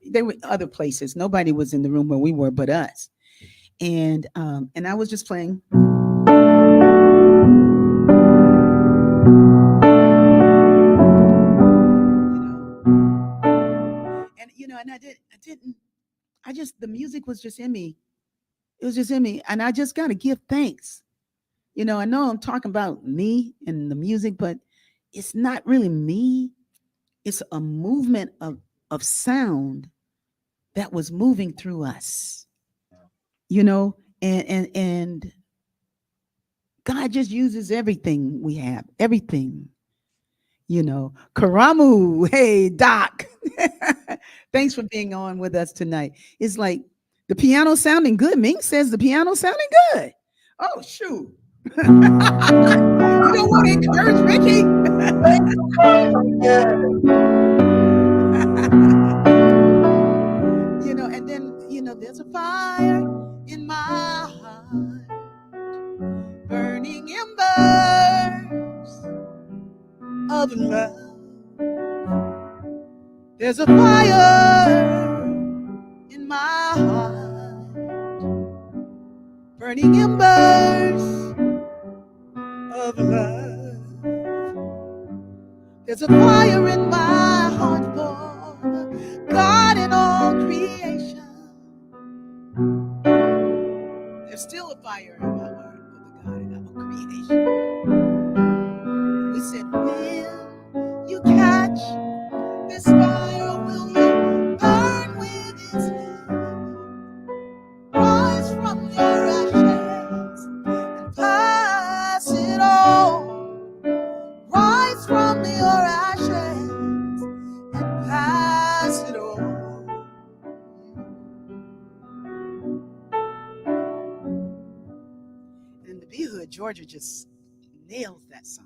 [SPEAKER 1] There were other places. Nobody was in the room where we were, but us. And I was just playing. And the music was just in me. It was just in me, and I just got to give thanks. I know I'm talking about me and the music, but it's not really me. It's a movement of sound that was moving through us. You know, and God just uses everything we have, everything. Karamu, hey Doc, thanks for being on with us tonight. It's like the piano sounding good. Ming says the piano sounding good. Oh shoot. You don't want to encourage Rickie. And then there's a fire in my heart, burning embers of love. There's a fire in my heart, burning embers of love. There's a fire in my heart for the God in all creation. There's still a fire in my heart for the God in all creation. We said, will you catch this fire? Will you burn with its heat? Rise from your ashes and pass it on. Rise from your ashes and pass it on. And the B Hood, Georgia just nails that song.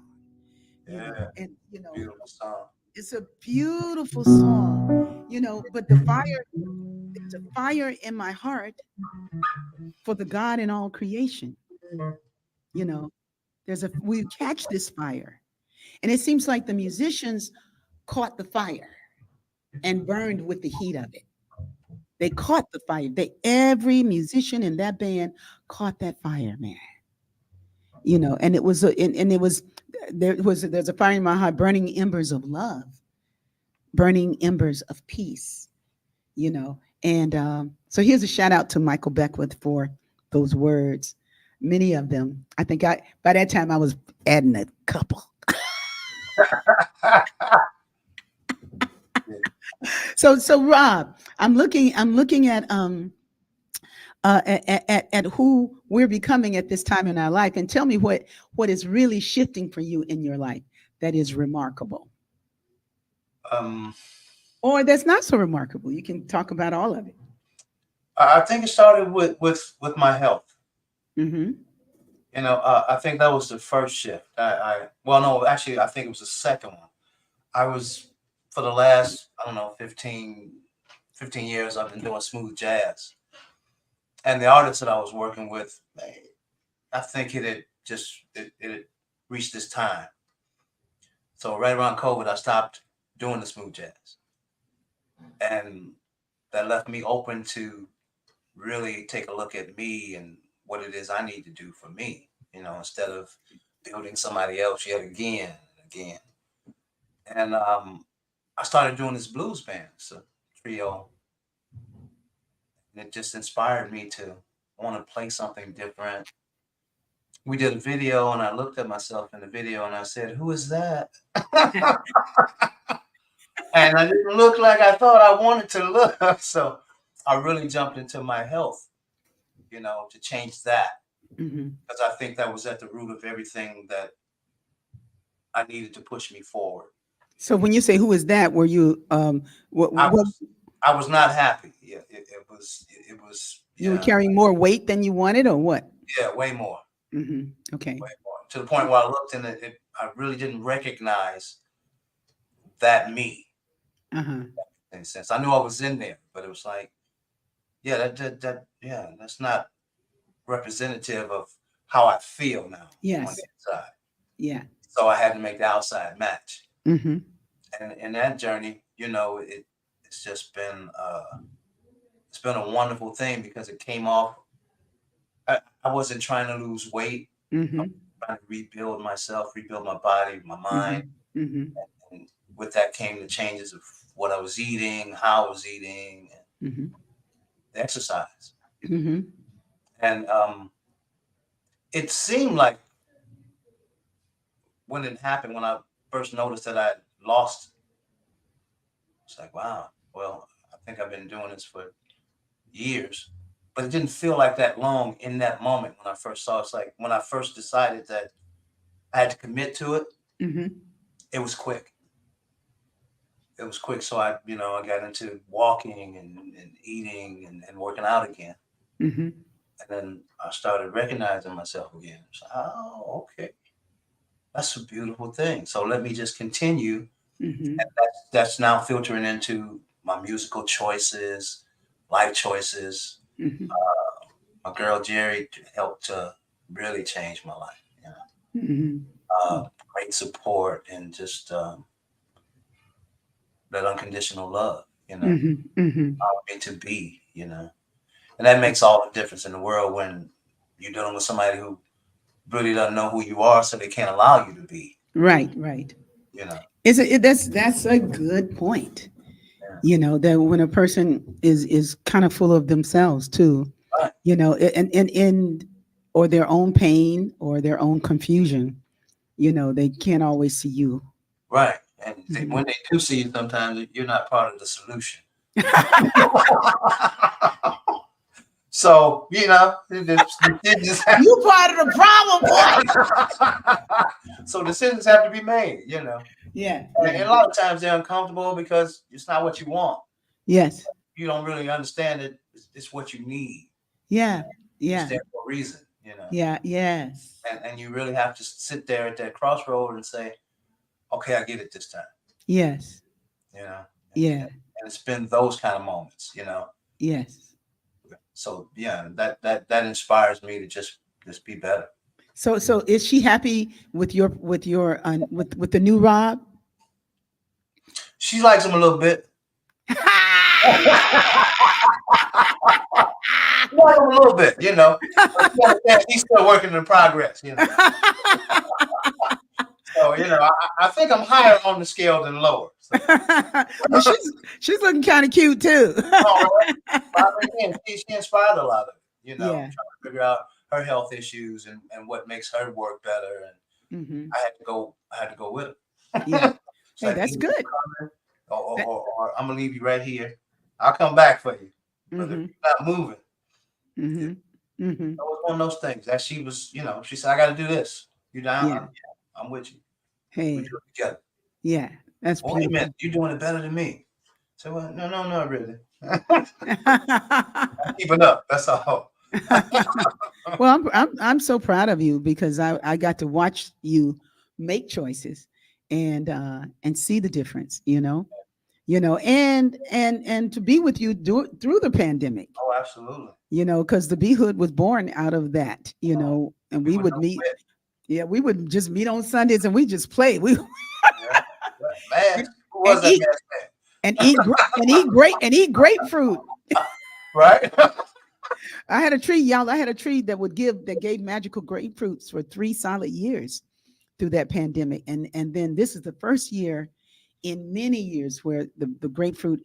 [SPEAKER 2] Yeah.
[SPEAKER 1] And
[SPEAKER 2] Beautiful song.
[SPEAKER 1] it's a beautiful song, but there's a fire in my heart for the God in all creation. You know, we catch this fire. And it seems like the musicians caught the fire and burned with the heat of it. They caught the fire. Every musician in that band caught that fire, man. And it was and it was there's a fire in my heart, burning embers of love, burning embers of peace. And so here's a shout out to Michael Beckwith for those words. Many of them, I think by that time I was adding a couple. So Rob, I'm looking at who we're becoming at this time in our life, and tell me what is really shifting for you in your life that is remarkable, or that's not so remarkable. You can talk about all of it.
[SPEAKER 2] I think it started with my health.
[SPEAKER 1] Mm-hmm.
[SPEAKER 2] I think that was the first shift. Well, no, actually, I think it was the second one. I was, for the last, I don't know, 15 years, I've been doing smooth jazz. And the artist that I was working with, I think it had reached its time. So right around COVID, I stopped doing the smooth jazz. And that left me open to really take a look at me and what it is I need to do for me, instead of building somebody else yet again and again. And I started doing this blues band, so trio. And it just inspired me to want to play something different. We did a video, and I looked at myself in the video, and I said, "Who is that?" And I didn't look like I thought I wanted to look. So I really jumped into my health, to change that. Because I think that was at the root of everything that I needed to push me forward.
[SPEAKER 1] So when you say "who is that," were you
[SPEAKER 2] I was not happy. Yeah, it was.
[SPEAKER 1] You were carrying more weight than you wanted, or what?
[SPEAKER 2] Yeah, way more.
[SPEAKER 1] Okay.
[SPEAKER 2] Way more. To the point where I looked and I really didn't recognize that me. In a sense, I knew I was in there, but it was like, yeah, that's not representative of how I feel now.
[SPEAKER 1] Yes.
[SPEAKER 2] On the inside.
[SPEAKER 1] Yeah.
[SPEAKER 2] So I had to make the outside match.
[SPEAKER 1] Mm-hmm.
[SPEAKER 2] And in that journey, it's just been it's been a wonderful thing because it came off. I wasn't trying to lose weight.
[SPEAKER 1] Mm-hmm.
[SPEAKER 2] I was trying to rebuild myself, rebuild my body, my mind.
[SPEAKER 1] Mm-hmm.
[SPEAKER 2] And with that came the changes of what I was eating, how I was eating, and the exercise.
[SPEAKER 1] Mm-hmm.
[SPEAKER 2] And it seemed like when it happened, when I first noticed that I lost, it's like, wow, well, I think I've been doing this for years, but it didn't feel like that long in that moment when I first saw it. It's like when I first decided that I had to commit to it, it was quick. It was quick. So I got into walking and eating and working out again. And then I started recognizing myself again. It's like, oh, okay. That's a beautiful thing. So let me just continue. And that's now filtering into my musical choices, life choices. My girl Jerry helped to really change my life. Great support and just that unconditional love, allowed me to be, and that makes all the difference in the world when you're dealing with somebody who really doesn't know who you are, so they can't allow you to be.
[SPEAKER 1] Right. That's a good point. Yeah. That when a person is kind of full of themselves too,
[SPEAKER 2] right.
[SPEAKER 1] And or their own pain or their own confusion, they can't always see you.
[SPEAKER 2] Right. And when they do see you, sometimes you're not part of the solution. So, you part of
[SPEAKER 1] the problem,
[SPEAKER 2] boy. So decisions have to be made,
[SPEAKER 1] Yeah.
[SPEAKER 2] And a lot of times they're uncomfortable because it's not what you want.
[SPEAKER 1] Yes.
[SPEAKER 2] You don't really understand it. It's what you need.
[SPEAKER 1] Yeah.
[SPEAKER 2] It's there for a reason,
[SPEAKER 1] Yeah. Yes.
[SPEAKER 2] And you really have to sit there at that crossroad and say, okay, I get it this time.
[SPEAKER 1] Yes.
[SPEAKER 2] Yeah.
[SPEAKER 1] And
[SPEAKER 2] it's been those kind of moments,
[SPEAKER 1] Yes.
[SPEAKER 2] So yeah, that inspires me to just be better.
[SPEAKER 1] So is she happy with your with the new Rob?
[SPEAKER 2] She likes him a little bit. She likes him a little bit, you know. But she understands he's still working in progress, you know. So, you know, I think I'm higher on the scale than lower. So.
[SPEAKER 1] Well, she's looking kind of cute too.
[SPEAKER 2] Oh, right. But again, she inspired a lot of it, you know,
[SPEAKER 1] Yeah.
[SPEAKER 2] trying to figure out her health issues and what makes her work better. And
[SPEAKER 1] Hmm.
[SPEAKER 2] I had to go with
[SPEAKER 1] Yeah.
[SPEAKER 2] her. It's
[SPEAKER 1] Hey,
[SPEAKER 2] like,
[SPEAKER 1] that's
[SPEAKER 2] either
[SPEAKER 1] good.
[SPEAKER 2] you're coming
[SPEAKER 1] That,
[SPEAKER 2] or I'm gonna leave you right here. I'll come back for you. But if
[SPEAKER 1] hmm.
[SPEAKER 2] you're not moving, it
[SPEAKER 1] Hmm. Hmm.
[SPEAKER 2] was one of those things that she was, you know, she said, I gotta do this. You down?
[SPEAKER 1] Yeah.
[SPEAKER 2] I'm with you. We
[SPEAKER 1] Hey.
[SPEAKER 2] do it together.
[SPEAKER 1] Yeah. That's
[SPEAKER 2] Well, wait a
[SPEAKER 1] beautiful.
[SPEAKER 2] minute, you're doing it better than me. So no, not really. I'm keeping up. That's all.
[SPEAKER 1] Well, I'm so proud of you because I got to watch you make choices and see the difference, and to be with you through the pandemic,
[SPEAKER 2] Oh, absolutely.
[SPEAKER 1] because the B Hood was born out of that, and
[SPEAKER 2] We
[SPEAKER 1] we
[SPEAKER 2] would
[SPEAKER 1] would
[SPEAKER 2] know
[SPEAKER 1] meet.
[SPEAKER 2] quit.
[SPEAKER 1] Yeah, we would just meet on Sundays and we just play. We
[SPEAKER 2] Yeah.
[SPEAKER 1] and,
[SPEAKER 2] Man, who
[SPEAKER 1] and
[SPEAKER 2] was that
[SPEAKER 1] eat
[SPEAKER 2] man?
[SPEAKER 1] and eat grapefruit.
[SPEAKER 2] Right?
[SPEAKER 1] I had a tree, y'all. I had a tree that gave magical grapefruits for 3 solid years through that pandemic, and then this is the first year in many years where the grapefruit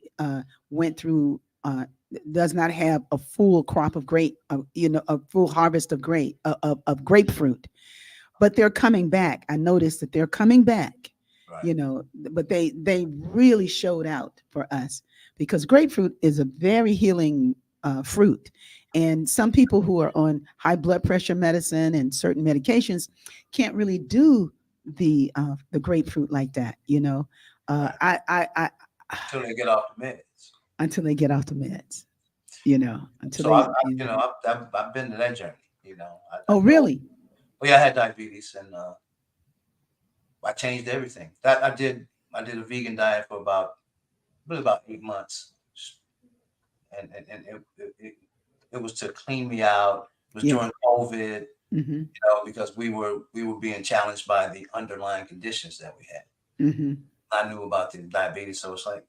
[SPEAKER 1] went through. Does not have a full crop of a full harvest of grapefruit, but they're coming back. I noticed that they're coming back,
[SPEAKER 2] Right.
[SPEAKER 1] but they really showed out for us because grapefruit is a very healing fruit. And some people who are on high blood pressure medicine and certain medications can't really do the grapefruit like that,
[SPEAKER 2] Right.
[SPEAKER 1] I
[SPEAKER 2] Until they get off the meds.
[SPEAKER 1] until they get off the meds, until
[SPEAKER 2] So
[SPEAKER 1] they,
[SPEAKER 2] you know, I've been to that journey. You know, I
[SPEAKER 1] oh,
[SPEAKER 2] know.
[SPEAKER 1] really?
[SPEAKER 2] Well, yeah, I had diabetes, and I changed everything. That I did a vegan diet for really about 8 months, and it was to clean me out. It was
[SPEAKER 1] Yes.
[SPEAKER 2] during COVID,
[SPEAKER 1] Mm-hmm.
[SPEAKER 2] because we were being challenged by the underlying conditions that we had.
[SPEAKER 1] Mm-hmm.
[SPEAKER 2] I knew about the diabetes, so it's like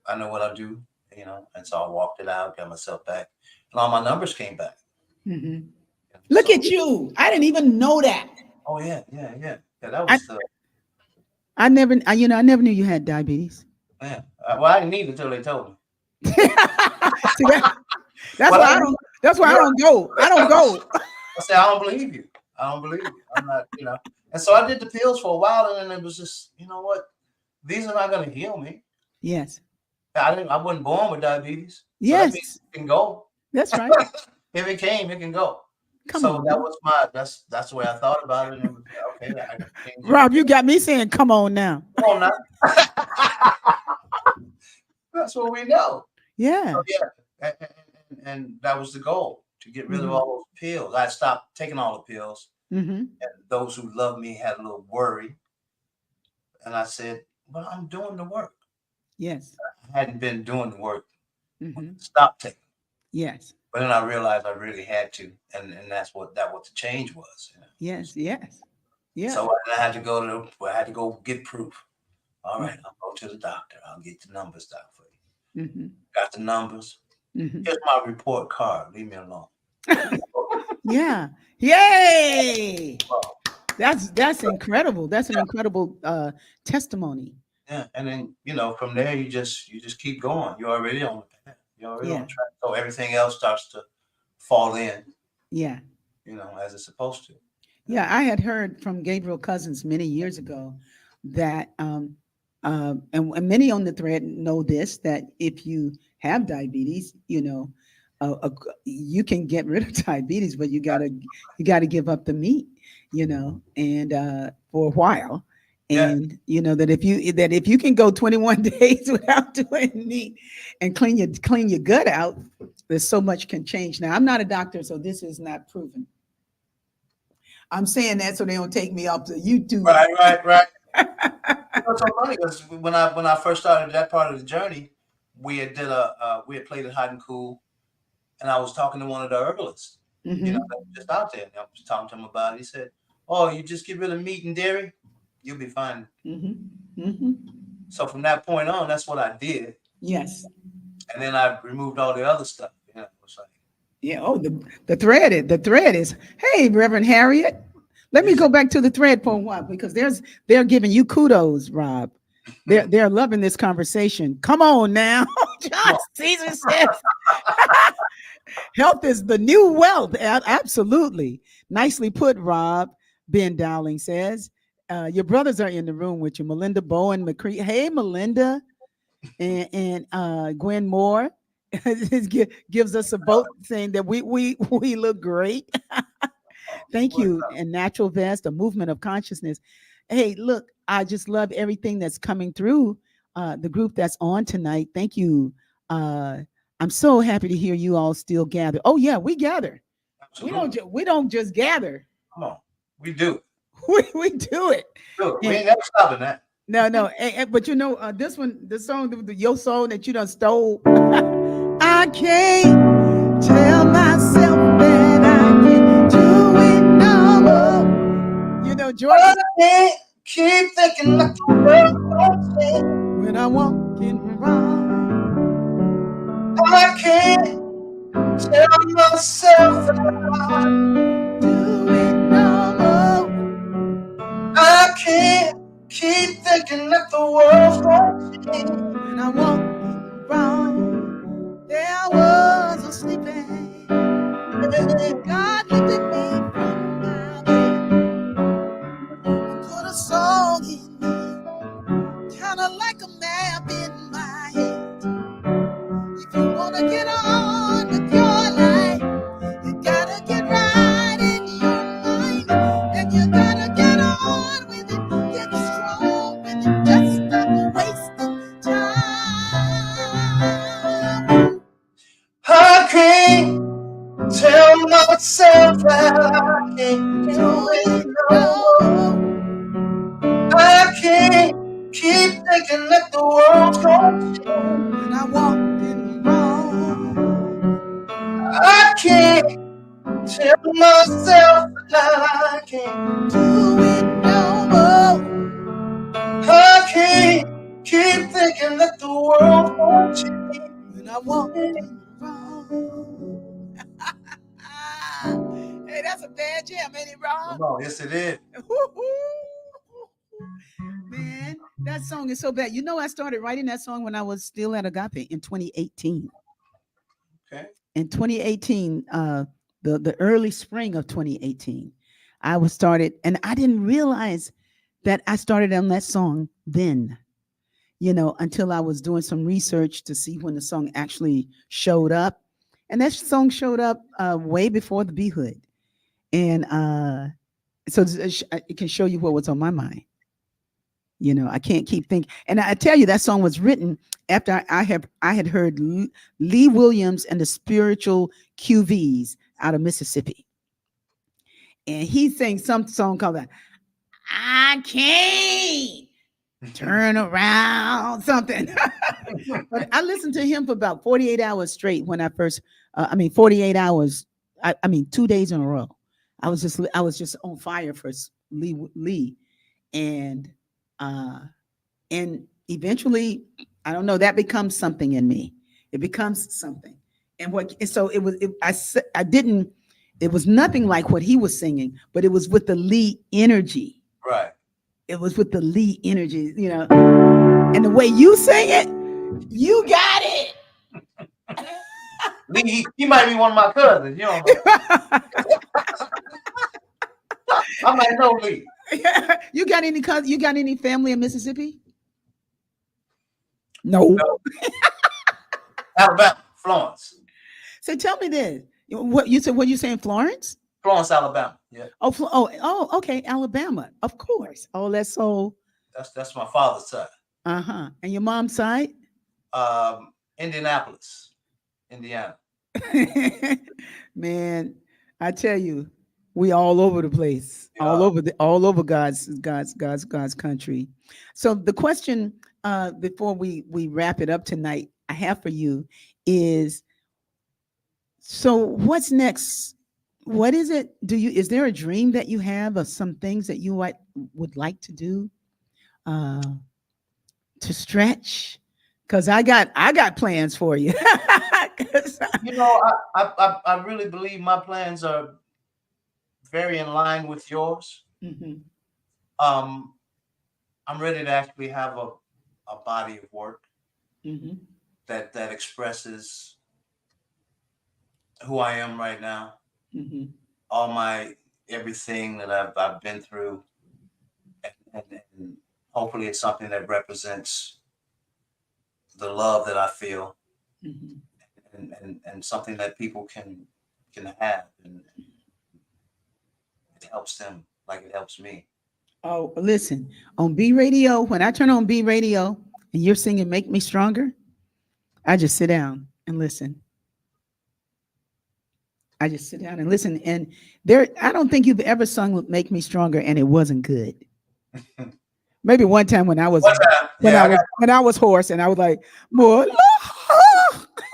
[SPEAKER 2] I know what I do, and so I walked it out, got myself back, and all my numbers came back.
[SPEAKER 1] Mm-hmm.
[SPEAKER 2] And
[SPEAKER 1] Look
[SPEAKER 2] so,
[SPEAKER 1] at you. I didn't even know that.
[SPEAKER 2] oh yeah, yeah. That
[SPEAKER 1] I,
[SPEAKER 2] was the
[SPEAKER 1] I never knew you had diabetes.
[SPEAKER 2] man. Well, I didn't need it until they told me.
[SPEAKER 1] See that? That's
[SPEAKER 2] But
[SPEAKER 1] why
[SPEAKER 2] I
[SPEAKER 1] I
[SPEAKER 2] didn't.
[SPEAKER 1] don't. That's why I
[SPEAKER 2] Yeah,
[SPEAKER 1] don't go. I don't go.
[SPEAKER 2] I said I don't believe you. I don't believe you. I'm not, And so I did the pills for a while, and then it was just, you know what? These are not going to heal me.
[SPEAKER 1] Yes.
[SPEAKER 2] I wasn't born with diabetes, so that means
[SPEAKER 1] Yes.
[SPEAKER 2] it can go.
[SPEAKER 1] That's right.
[SPEAKER 2] If it came, it can go.
[SPEAKER 1] Come
[SPEAKER 2] So
[SPEAKER 1] on
[SPEAKER 2] that
[SPEAKER 1] now,
[SPEAKER 2] was that's the way I thought about it. And it was okay. I can change
[SPEAKER 1] Rob.
[SPEAKER 2] everything.
[SPEAKER 1] You got me saying, "Come on now."
[SPEAKER 2] Come on now. That's what we know. So
[SPEAKER 1] Yeah.
[SPEAKER 2] yeah, and that was the goal, to get rid of
[SPEAKER 1] Mm-hmm.
[SPEAKER 2] all those pills. I stopped taking all the pills,
[SPEAKER 1] Mm-hmm.
[SPEAKER 2] and those who loved me had a little worry. And I said, "Well, I'm doing the work."
[SPEAKER 1] Yes.
[SPEAKER 2] I hadn't been doing the work.
[SPEAKER 1] Mm-hmm.
[SPEAKER 2] Stop taking.
[SPEAKER 1] Yes.
[SPEAKER 2] But then I realized I really had to, and that's what the change was.
[SPEAKER 1] Yes. Yes. Yeah.
[SPEAKER 2] So I had to I had to go get proof. All right, I'll go to the doctor. I'll get the numbers down for you.
[SPEAKER 1] Mm-hmm.
[SPEAKER 2] Got the numbers.
[SPEAKER 1] Mm-hmm.
[SPEAKER 2] Here's my report card. Leave me alone.
[SPEAKER 1] Yeah. Yay!
[SPEAKER 2] Well,
[SPEAKER 1] That's incredible. That's an incredible testimony.
[SPEAKER 2] yeah, and then from there you just keep going. You're already on the path. You're already on
[SPEAKER 1] Yeah.
[SPEAKER 2] track. So everything else starts to fall in,
[SPEAKER 1] Yeah.
[SPEAKER 2] as it's supposed to.
[SPEAKER 1] Yeah, I had heard from Gabriel Cousins many years ago that, and many on the thread know this, that if you have diabetes, you can get rid of diabetes, but you gotta give up the meat, and for a while,
[SPEAKER 2] Yeah.
[SPEAKER 1] and that if you can go 21 days without doing meat and clean your gut out, there's so much can change. Now, I'm not a doctor, so this is not proven. I'm saying that so they don't take me off the YouTube.
[SPEAKER 2] Right. It's so funny because when I first started that part of the journey, we had played at Hot and Cool, and I was talking to one of the herbalists,
[SPEAKER 1] Mm-hmm.
[SPEAKER 2] that was just out there, and I was talking to him about it. He said, oh, you just get rid of meat and dairy, you'll be fine.
[SPEAKER 1] Mm-hmm. Mm-hmm.
[SPEAKER 2] So from that point on, that's what I did.
[SPEAKER 1] Yes.
[SPEAKER 2] And then I removed all the other stuff. You know, it's like,
[SPEAKER 1] Yeah. Oh, the thread is, hey, Reverend Harriet. Let me go back to the thread for a while because they're giving you kudos, Rob. They're loving this conversation. Come on now. John Caesar says health is the new wealth. Absolutely. Nicely put, Rob. Ben Dowling says. Your brothers are in the room with you. Melinda Bowen McCree. Hey, Melinda. And Gwen Moore gives us a vote saying that we look great. Thank you. And Natural Vest, a movement of consciousness. Hey, look, I just love everything that's coming through the group that's on tonight. Thank you. I'm so happy to hear you all still gather. Oh yeah, we gather.
[SPEAKER 2] absolutely.
[SPEAKER 1] We don't just gather.
[SPEAKER 2] Come on. We do.
[SPEAKER 1] We do it.
[SPEAKER 2] Do it. We ain't never stopping that.
[SPEAKER 1] No. But you know, this song, your song that you done stole. I can't tell myself that I can do it no more. You know, George.
[SPEAKER 2] I can't keep thinking that the world won't change.
[SPEAKER 1] When I'm walking around,
[SPEAKER 2] I can't tell myself that I
[SPEAKER 1] do it no more.
[SPEAKER 2] I can't keep thinking that the world's gonna change.
[SPEAKER 1] When I'm walking around, there was a sleeping. God lifted me from my bed and put a song in me, kind of like a map in my head. If you want to get on with your life, you gotta get right in your mind, and you gotta get on with it, get strong with it, just stop wasting time.
[SPEAKER 2] I can't tell myself that I can't do it no more. I can't keep thinking that the world's gonna change.
[SPEAKER 1] When I walking around,
[SPEAKER 2] I can't tell myself that I can't
[SPEAKER 1] do it no more.
[SPEAKER 2] I can't keep thinking that the world's gonna change.
[SPEAKER 1] When I walking around. Hey, that's a bad jam, ain't it, Rob?
[SPEAKER 2] Oh, yes, it is.
[SPEAKER 1] Man, that song is so bad. You know, I started writing that song when I was still at Agape in 2018.
[SPEAKER 2] Okay.
[SPEAKER 1] In 2018, the early spring of 2018, I was started, and I didn't realize that I started on that song then, you know, until I was doing some research to see when the song actually showed up. And that song showed up way before the B Hood. And so it can show you what was on my mind. You know, I can't keep thinking. And I tell you, that song was written after I had heard Lee Williams and the Spiritual QVs out of Mississippi. And he sang some song called I Can't Turn Around, something. But I listened to him for about 48 hours straight when I first, 48 hours, 2 days in a row. I was just on fire for Lee. And eventually, I don't know, that becomes something in me. It becomes something. And it was nothing like what he was singing, but it was with the Lee energy.
[SPEAKER 2] Right.
[SPEAKER 1] It was with the Lee energy, you know. And the way you sing it, you got it.
[SPEAKER 2] Lee, he might be one of my cousins, you know. I might know Lee.
[SPEAKER 1] You got any family in Mississippi? No.
[SPEAKER 2] Alabama, Florence.
[SPEAKER 1] So tell me this. What you said? What you saying, Florence?
[SPEAKER 2] Florence, Alabama. Yeah.
[SPEAKER 1] Okay, Alabama. Of course. Oh, that's so.
[SPEAKER 2] That's my father's side.
[SPEAKER 1] Uh-huh. And your mom's side?
[SPEAKER 2] Indianapolis, Indiana.
[SPEAKER 1] Man, I tell you, we all over the place,
[SPEAKER 2] Yeah.
[SPEAKER 1] all over God's country. So the question before we wrap it up tonight, I have for you is, so what's next what is it? Is there a dream that you have of some things that you would like to do to stretch? Because I got plans for you. 'Cause
[SPEAKER 2] You know, I really believe my plans are very in line with yours.
[SPEAKER 1] Mhm,
[SPEAKER 2] Um, I'm ready to actually have a body of work
[SPEAKER 1] mhm,
[SPEAKER 2] that expresses who I am right now,
[SPEAKER 1] mhm,
[SPEAKER 2] all my everything that I've been through, and hopefully it's something that represents the love that I feel,
[SPEAKER 1] mhm.
[SPEAKER 2] and something that people can have, and it helps them like it helps me.
[SPEAKER 1] Oh, listen, on B radio, when I turn on B radio and you're singing Make Me Stronger, I just sit down and listen. I just sit down and listen. And I don't think you've ever sung Make Me Stronger and it wasn't good. Maybe one time when I was
[SPEAKER 2] One time, yeah,
[SPEAKER 1] when I was hoarse and I was like, more.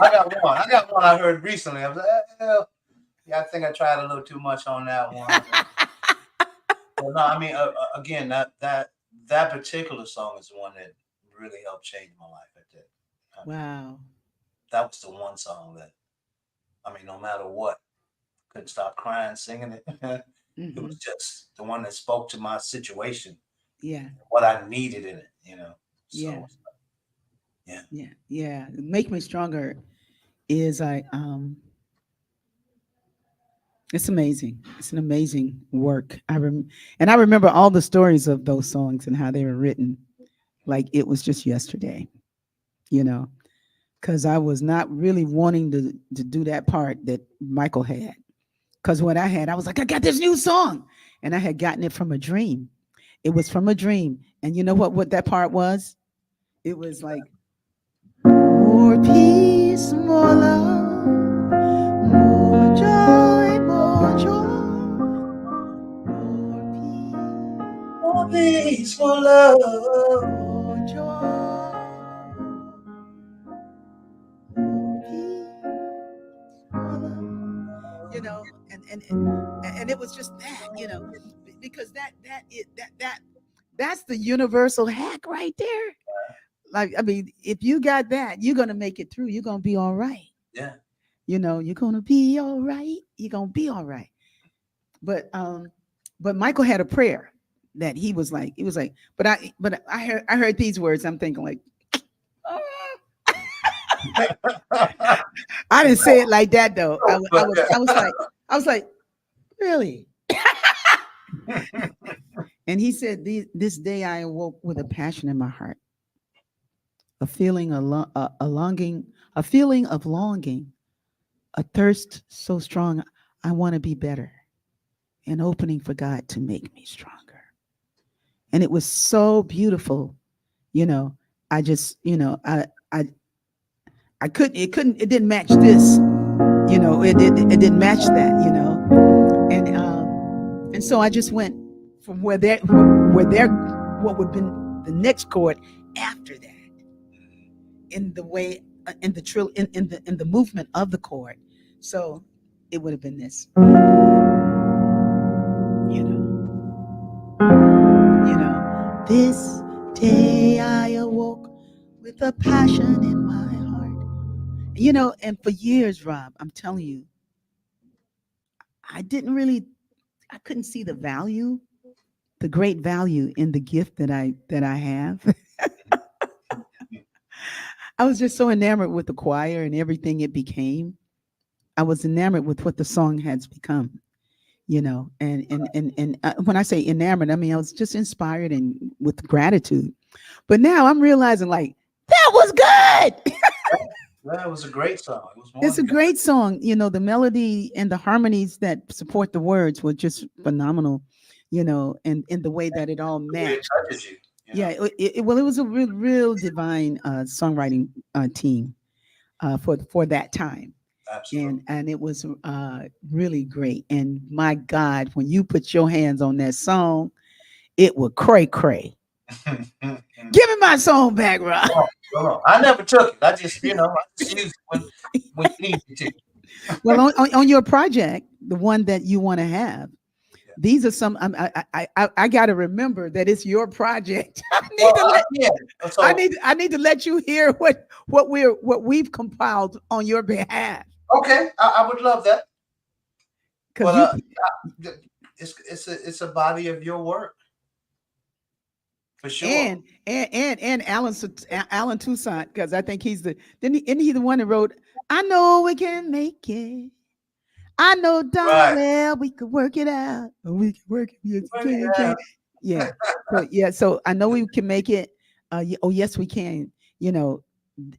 [SPEAKER 2] I got one. I got one I heard recently. I was like, yeah, I think I tried a little too much on that one. Well, no, I mean, again, that particular song is the one that really helped change my life.
[SPEAKER 1] Wow.
[SPEAKER 2] That was the one song that, I mean, no matter what, couldn't stop crying singing it. It
[SPEAKER 1] Hmm.
[SPEAKER 2] was just the one that spoke to my situation,
[SPEAKER 1] Yeah.
[SPEAKER 2] what I needed in it.
[SPEAKER 1] Yeah.
[SPEAKER 2] So yeah.
[SPEAKER 1] Yeah. Yeah. Make Me Stronger is like it's amazing. It's an amazing work. And I remember all the stories of those songs and how they were written like it was just yesterday, you know, because I was not really wanting to do that part that Michael had. Because what I had, I was like, I got this new song. And I had gotten it from a dream. It was from a dream. And you know what that part was? It was like, more peace, more love, more joy, more joy, more
[SPEAKER 2] More
[SPEAKER 1] peace,
[SPEAKER 2] peace, more love.
[SPEAKER 1] more joy, more peace, more love. And it was just that, because that's the universal hack right there. Like, I mean, if you got that, you're gonna make it through. You're gonna be all right.
[SPEAKER 2] Yeah.
[SPEAKER 1] You're gonna be all right. You're gonna be all right. But Michael had a prayer that he was like, but I heard these words. I'm thinking like, "Ah." I didn't say it like that though. I was like, really? And he said, this day I awoke with a passion in my heart, a feeling, a longing, a feeling of longing, a thirst so strong. I want to be better, an opening for God to make me stronger. And it was so beautiful, you know. I just, I it didn't match this, it didn't match that, and so I just went from what would have been the next chord after that, in the way, in the trill, in the movement of the chord. So it would have been this, you know, this day I awoke with a passion in my heart. And for years, Rob, I'm telling you, I didn't really, I couldn't see the great value in the gift that I have. I was just so enamored with the choir and everything it became. I was enamored with what the song has become, and when I say enamored, I mean I was just inspired and with gratitude. But now I'm realizing, like, that was good.
[SPEAKER 2] Yeah, it was a great song. It was more
[SPEAKER 1] It's a
[SPEAKER 2] than good.
[SPEAKER 1] great song. The melody and the harmonies that support the words were just phenomenal, and in the way that it all
[SPEAKER 2] It
[SPEAKER 1] matched.
[SPEAKER 2] touches you.
[SPEAKER 1] Yeah, well, it was a real divine songwriting team for that time,
[SPEAKER 2] Absolutely.
[SPEAKER 1] and it was really great. And my God, when you put your hands on that song, it would cray cray. Give me my song back, Rob.
[SPEAKER 2] No, no, no. I never took it. I just used it when you needed to.
[SPEAKER 1] Well, on your project, the one that you want to have,
[SPEAKER 2] Yeah.
[SPEAKER 1] these are some. I got to remember that it's your project.
[SPEAKER 2] Well, yeah. So
[SPEAKER 1] I need to let you hear what we've compiled on your behalf
[SPEAKER 2] okay, I would love that.
[SPEAKER 1] because
[SPEAKER 2] Well,
[SPEAKER 1] you
[SPEAKER 2] it's a body of your work for sure.
[SPEAKER 1] and Alan Toussaint, because I think he's isn't he the one that wrote I know we can make it. I know darn
[SPEAKER 2] Right.
[SPEAKER 1] well we could work it out. We can work it. Yes, we can,
[SPEAKER 2] Yeah.
[SPEAKER 1] can. Yeah. So yeah. So I know we can make it. Oh yes, we can. You know,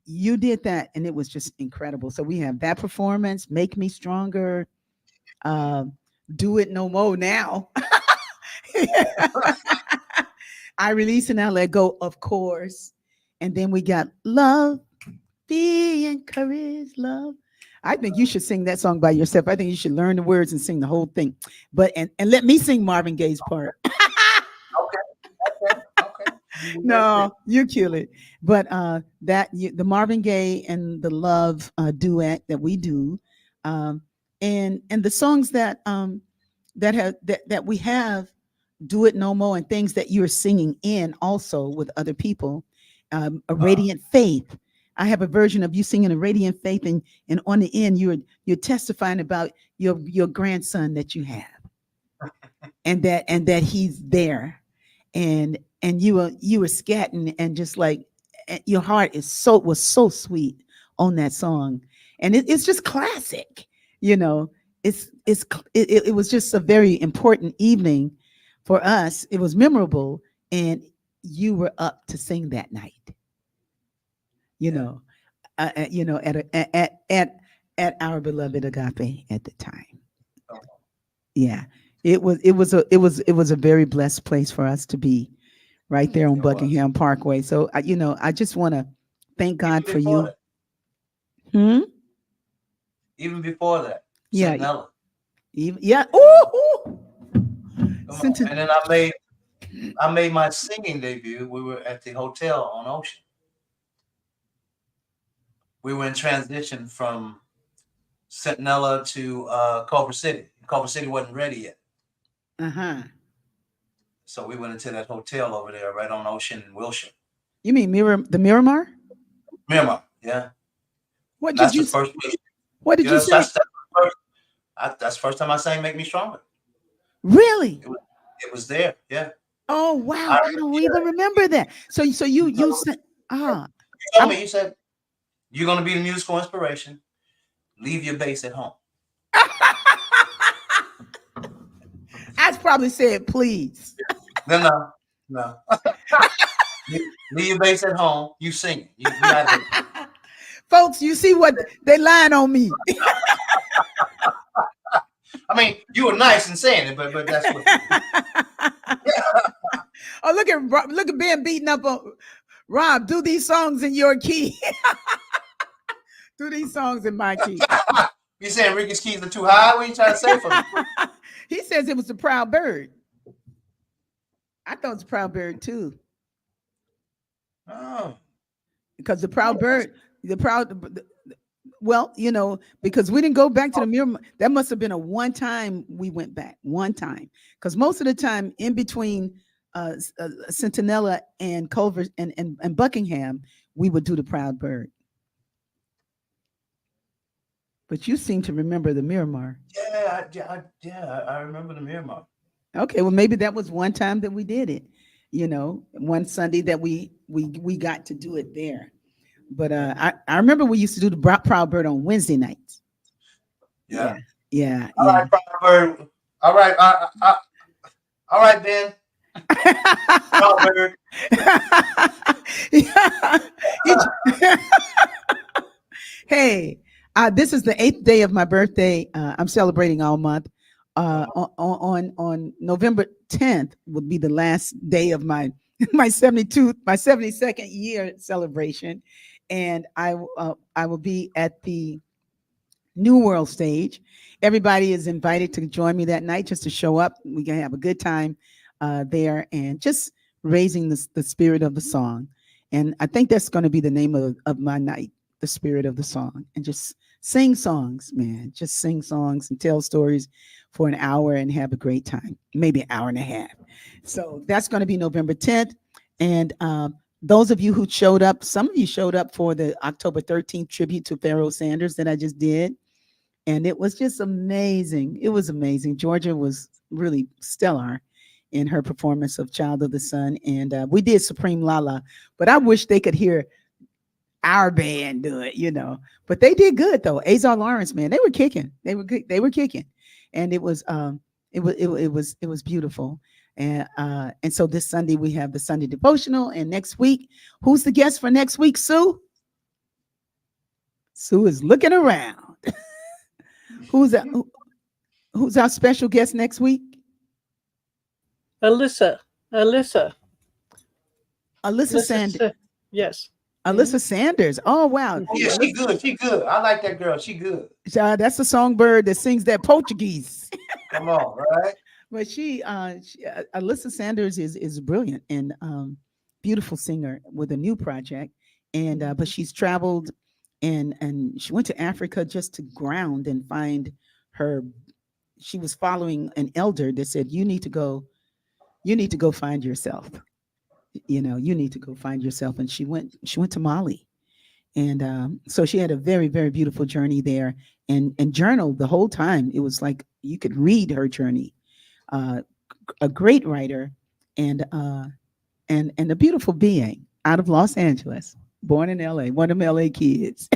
[SPEAKER 1] you did that, and it was just incredible. So we have that performance, "Make Me Stronger," um, "Do It No More Now." I release and I let go, of course, and then we got "Love." Be encouraged, love. I think you should sing that song by yourself. I think you should learn the words and sing the whole thing. But and let me sing Marvin Gaye's part.
[SPEAKER 2] Okay. Okay.
[SPEAKER 1] No, you kill it. But the Marvin Gaye and the Love duet that we do, um, and the songs that we have, "Do It No More," and things that you're singing in also with other people, "A Radiant Faith." I have a version of you singing "A Radiant Faith," and on the end you're testifying about your grandson that you have, and that he's there, and you were scatting, and just like your heart was so sweet on that song, and it's just classic, you know. It was just a very important evening for us. It was memorable, and you were up to sing that night, you
[SPEAKER 2] Yeah.
[SPEAKER 1] know. At our beloved Agape at the time.
[SPEAKER 2] Oh,
[SPEAKER 1] Yeah, it was a very blessed place for us to be right there on
[SPEAKER 2] it was.
[SPEAKER 1] Buckingham Parkway. So I just want to thank
[SPEAKER 2] Even
[SPEAKER 1] God for
[SPEAKER 2] before
[SPEAKER 1] you.
[SPEAKER 2] that.
[SPEAKER 1] Hmm?
[SPEAKER 2] Even before that.
[SPEAKER 1] Yeah,
[SPEAKER 2] Centinela.
[SPEAKER 1] yeah. Ooh,
[SPEAKER 2] Come on. And then I made my singing debut. We were at the hotel on Ocean. We were in transition from Centinela to Culver City. Culver City wasn't ready yet.
[SPEAKER 1] Uh-huh.
[SPEAKER 2] So we went into that hotel over there right on Ocean in Wilshire.
[SPEAKER 1] You mean the Miramar?
[SPEAKER 2] Miramar, yeah.
[SPEAKER 1] What did
[SPEAKER 2] That's
[SPEAKER 1] you
[SPEAKER 2] the first place.
[SPEAKER 1] What did you
[SPEAKER 2] Yes,
[SPEAKER 1] say?
[SPEAKER 2] that's the first time I sang "Make Me Stronger."
[SPEAKER 1] Really?
[SPEAKER 2] It was there, yeah.
[SPEAKER 1] Oh wow,
[SPEAKER 2] I,
[SPEAKER 1] I don't even remember that. So you
[SPEAKER 2] you
[SPEAKER 1] said ah.
[SPEAKER 2] told
[SPEAKER 1] I'm
[SPEAKER 2] me, you said, "You're going to be the musical inspiration. Leave your bass at home."
[SPEAKER 1] I probably said please.
[SPEAKER 2] No, no. Leave your bass at home. You sing it. You got it.
[SPEAKER 1] Folks, you see what they lying on me.
[SPEAKER 2] I mean, you were nice in saying it, but that's what.
[SPEAKER 1] Oh, look at Ben beating up on Rob. Do these songs in your key. Do these songs in my key.
[SPEAKER 2] You saying Rickie's keys are too high? What are you trying to say for me?
[SPEAKER 1] He says it was the Proud Bird. I thought it was the Proud Bird too,
[SPEAKER 2] Oh,
[SPEAKER 1] because well, because we didn't go back to the Miramar. That must have been a one time we went back, one time. Because most of the time in between Centinela and Culver and Buckingham, we would do the Proud Bird. But you seem to remember the Miramar.
[SPEAKER 2] I remember the Miramar.
[SPEAKER 1] Okay, well maybe that was one time that we did it. One Sunday that we got to do it there. But I remember we used to do the Proud Bird on Wednesday nights.
[SPEAKER 2] Yeah.
[SPEAKER 1] Yeah.
[SPEAKER 2] All right, Proud Bird. All right, all right, Ben. Proud Bird.
[SPEAKER 1] Hey, this is the 8th day of my birthday. I'm celebrating all month. On November 10th would be the last day of my 72nd year celebration, and I will be at the New World stage. Everybody is invited to join me that night, just to show up. We can have a good time there, and just raising the spirit of the song. And I think that's going to be the name of my night, the spirit of the song, and just Sing songs, man. Just sing songs and tell stories for an hour and have a great time, maybe an hour and a half. So that's going to be November 10th. And those of you who showed up, some of you showed up for the October 13th tribute to Pharaoh Sanders that I just did. And it was just amazing. It was amazing. Georgia was really stellar in her performance of Child of the Sun. And we did Supreme Lala, but I wish they could hear our band do it, but they did good though. Azar Lawrence, man, they were kicking. They were good. They were kicking. And it was beautiful. And so this Sunday we have the Sunday devotional, and next week, who's the guest for next week, Sue? Sue is looking around. Who's our special guest next week?
[SPEAKER 3] Alyssa
[SPEAKER 1] Sanders.
[SPEAKER 3] Yes.
[SPEAKER 1] Alyssa Sanders. Oh, wow.
[SPEAKER 2] Yeah, she good. She good. I like that girl. She good.
[SPEAKER 1] That's the songbird that sings that Portuguese.
[SPEAKER 2] Come on, right?
[SPEAKER 1] But Alyssa Sanders is brilliant and beautiful singer with a new project. And but she's traveled and she went to Africa just to ground and find her. She was following an elder that said, you need to go find yourself. You need to go find yourself. And she went to Mali. And so she had a very, very beautiful journey there and journaled the whole time. It was like you could read her journey. A great writer and a beautiful being out of Los Angeles, born in LA, one of them LA kids.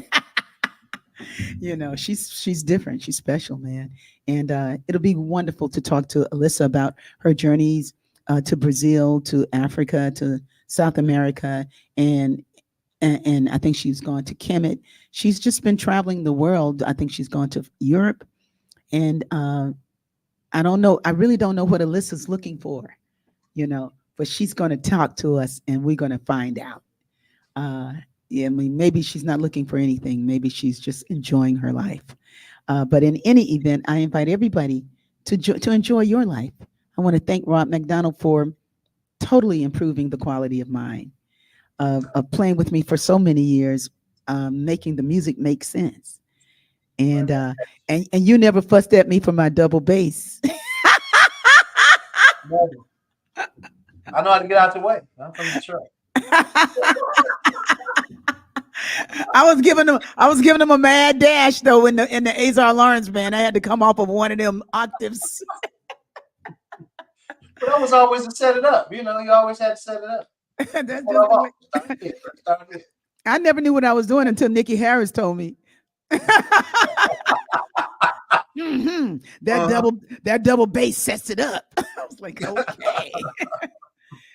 [SPEAKER 1] She's different. She's special, man. And it'll be wonderful to talk to Alyssa about her journeys to Brazil, to Africa, to South America, and I think she's gone to Kemet. She's just been traveling the world. I think she's gone to Europe, and I don't know. I really don't know what Alyssa's looking for, but she's going to talk to us, and we're going to find out. Maybe she's not looking for anything. Maybe she's just enjoying her life. But in any event, I invite everybody to enjoy your life. I want to thank Rob McDonald for totally improving the quality of mine, of playing with me for so many years, making the music make sense. And you never fussed at me for my double bass.
[SPEAKER 2] I know how to get out the way. I'm from Detroit.
[SPEAKER 1] I was giving them a mad dash though in the Azar Lawrence band. I had to come off of one of them octaves.
[SPEAKER 2] But that was always to set it up. You always had to set it up.
[SPEAKER 1] I never knew what I was doing until Nikki Harris told me. That double bass sets it up. I was like, okay.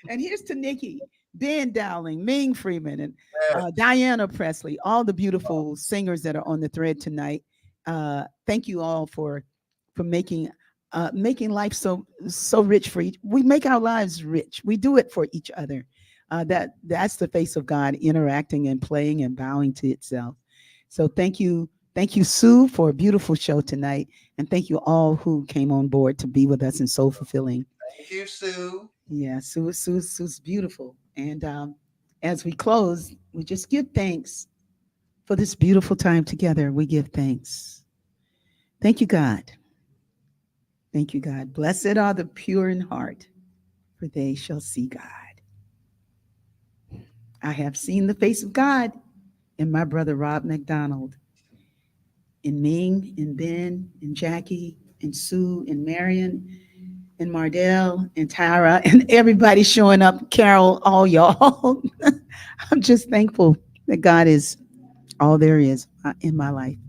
[SPEAKER 1] And here's to Nikki, Ben Dowling, Ming Freeman, and Diana Presley, all the beautiful singers that are on the thread tonight. Thank you all for making life so rich for each. We make our lives rich. We do it for each other. That's the face of God interacting and playing and bowing to itself. So thank you, Sue, for a beautiful show tonight, and thank you all who came on board to be with us and so fulfilling.
[SPEAKER 2] Thank you, Sue.
[SPEAKER 1] Yeah, Sue's beautiful. And as we close, we just give thanks for this beautiful time together. We give thanks. Thank you, God. Thank you, God. Blessed are the pure in heart, for they shall see God. I have seen the face of God in my brother Rob McDonald, in Ming, in Ben, in Jackie, in Sue, in Marion, and Mardell, and Tyra, and everybody showing up, Carol, all y'all. I'm just thankful that God is all there is in my life.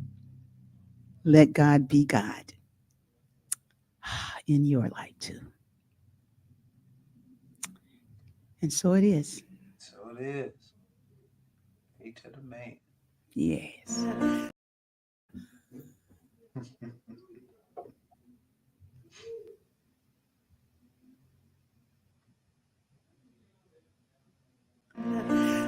[SPEAKER 1] Let God be God in your life too. And so it is.
[SPEAKER 2] So it is. A to the man.
[SPEAKER 1] Yes.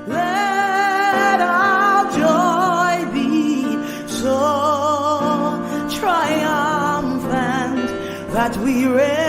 [SPEAKER 4] Let our joy be so triumphant that we reign.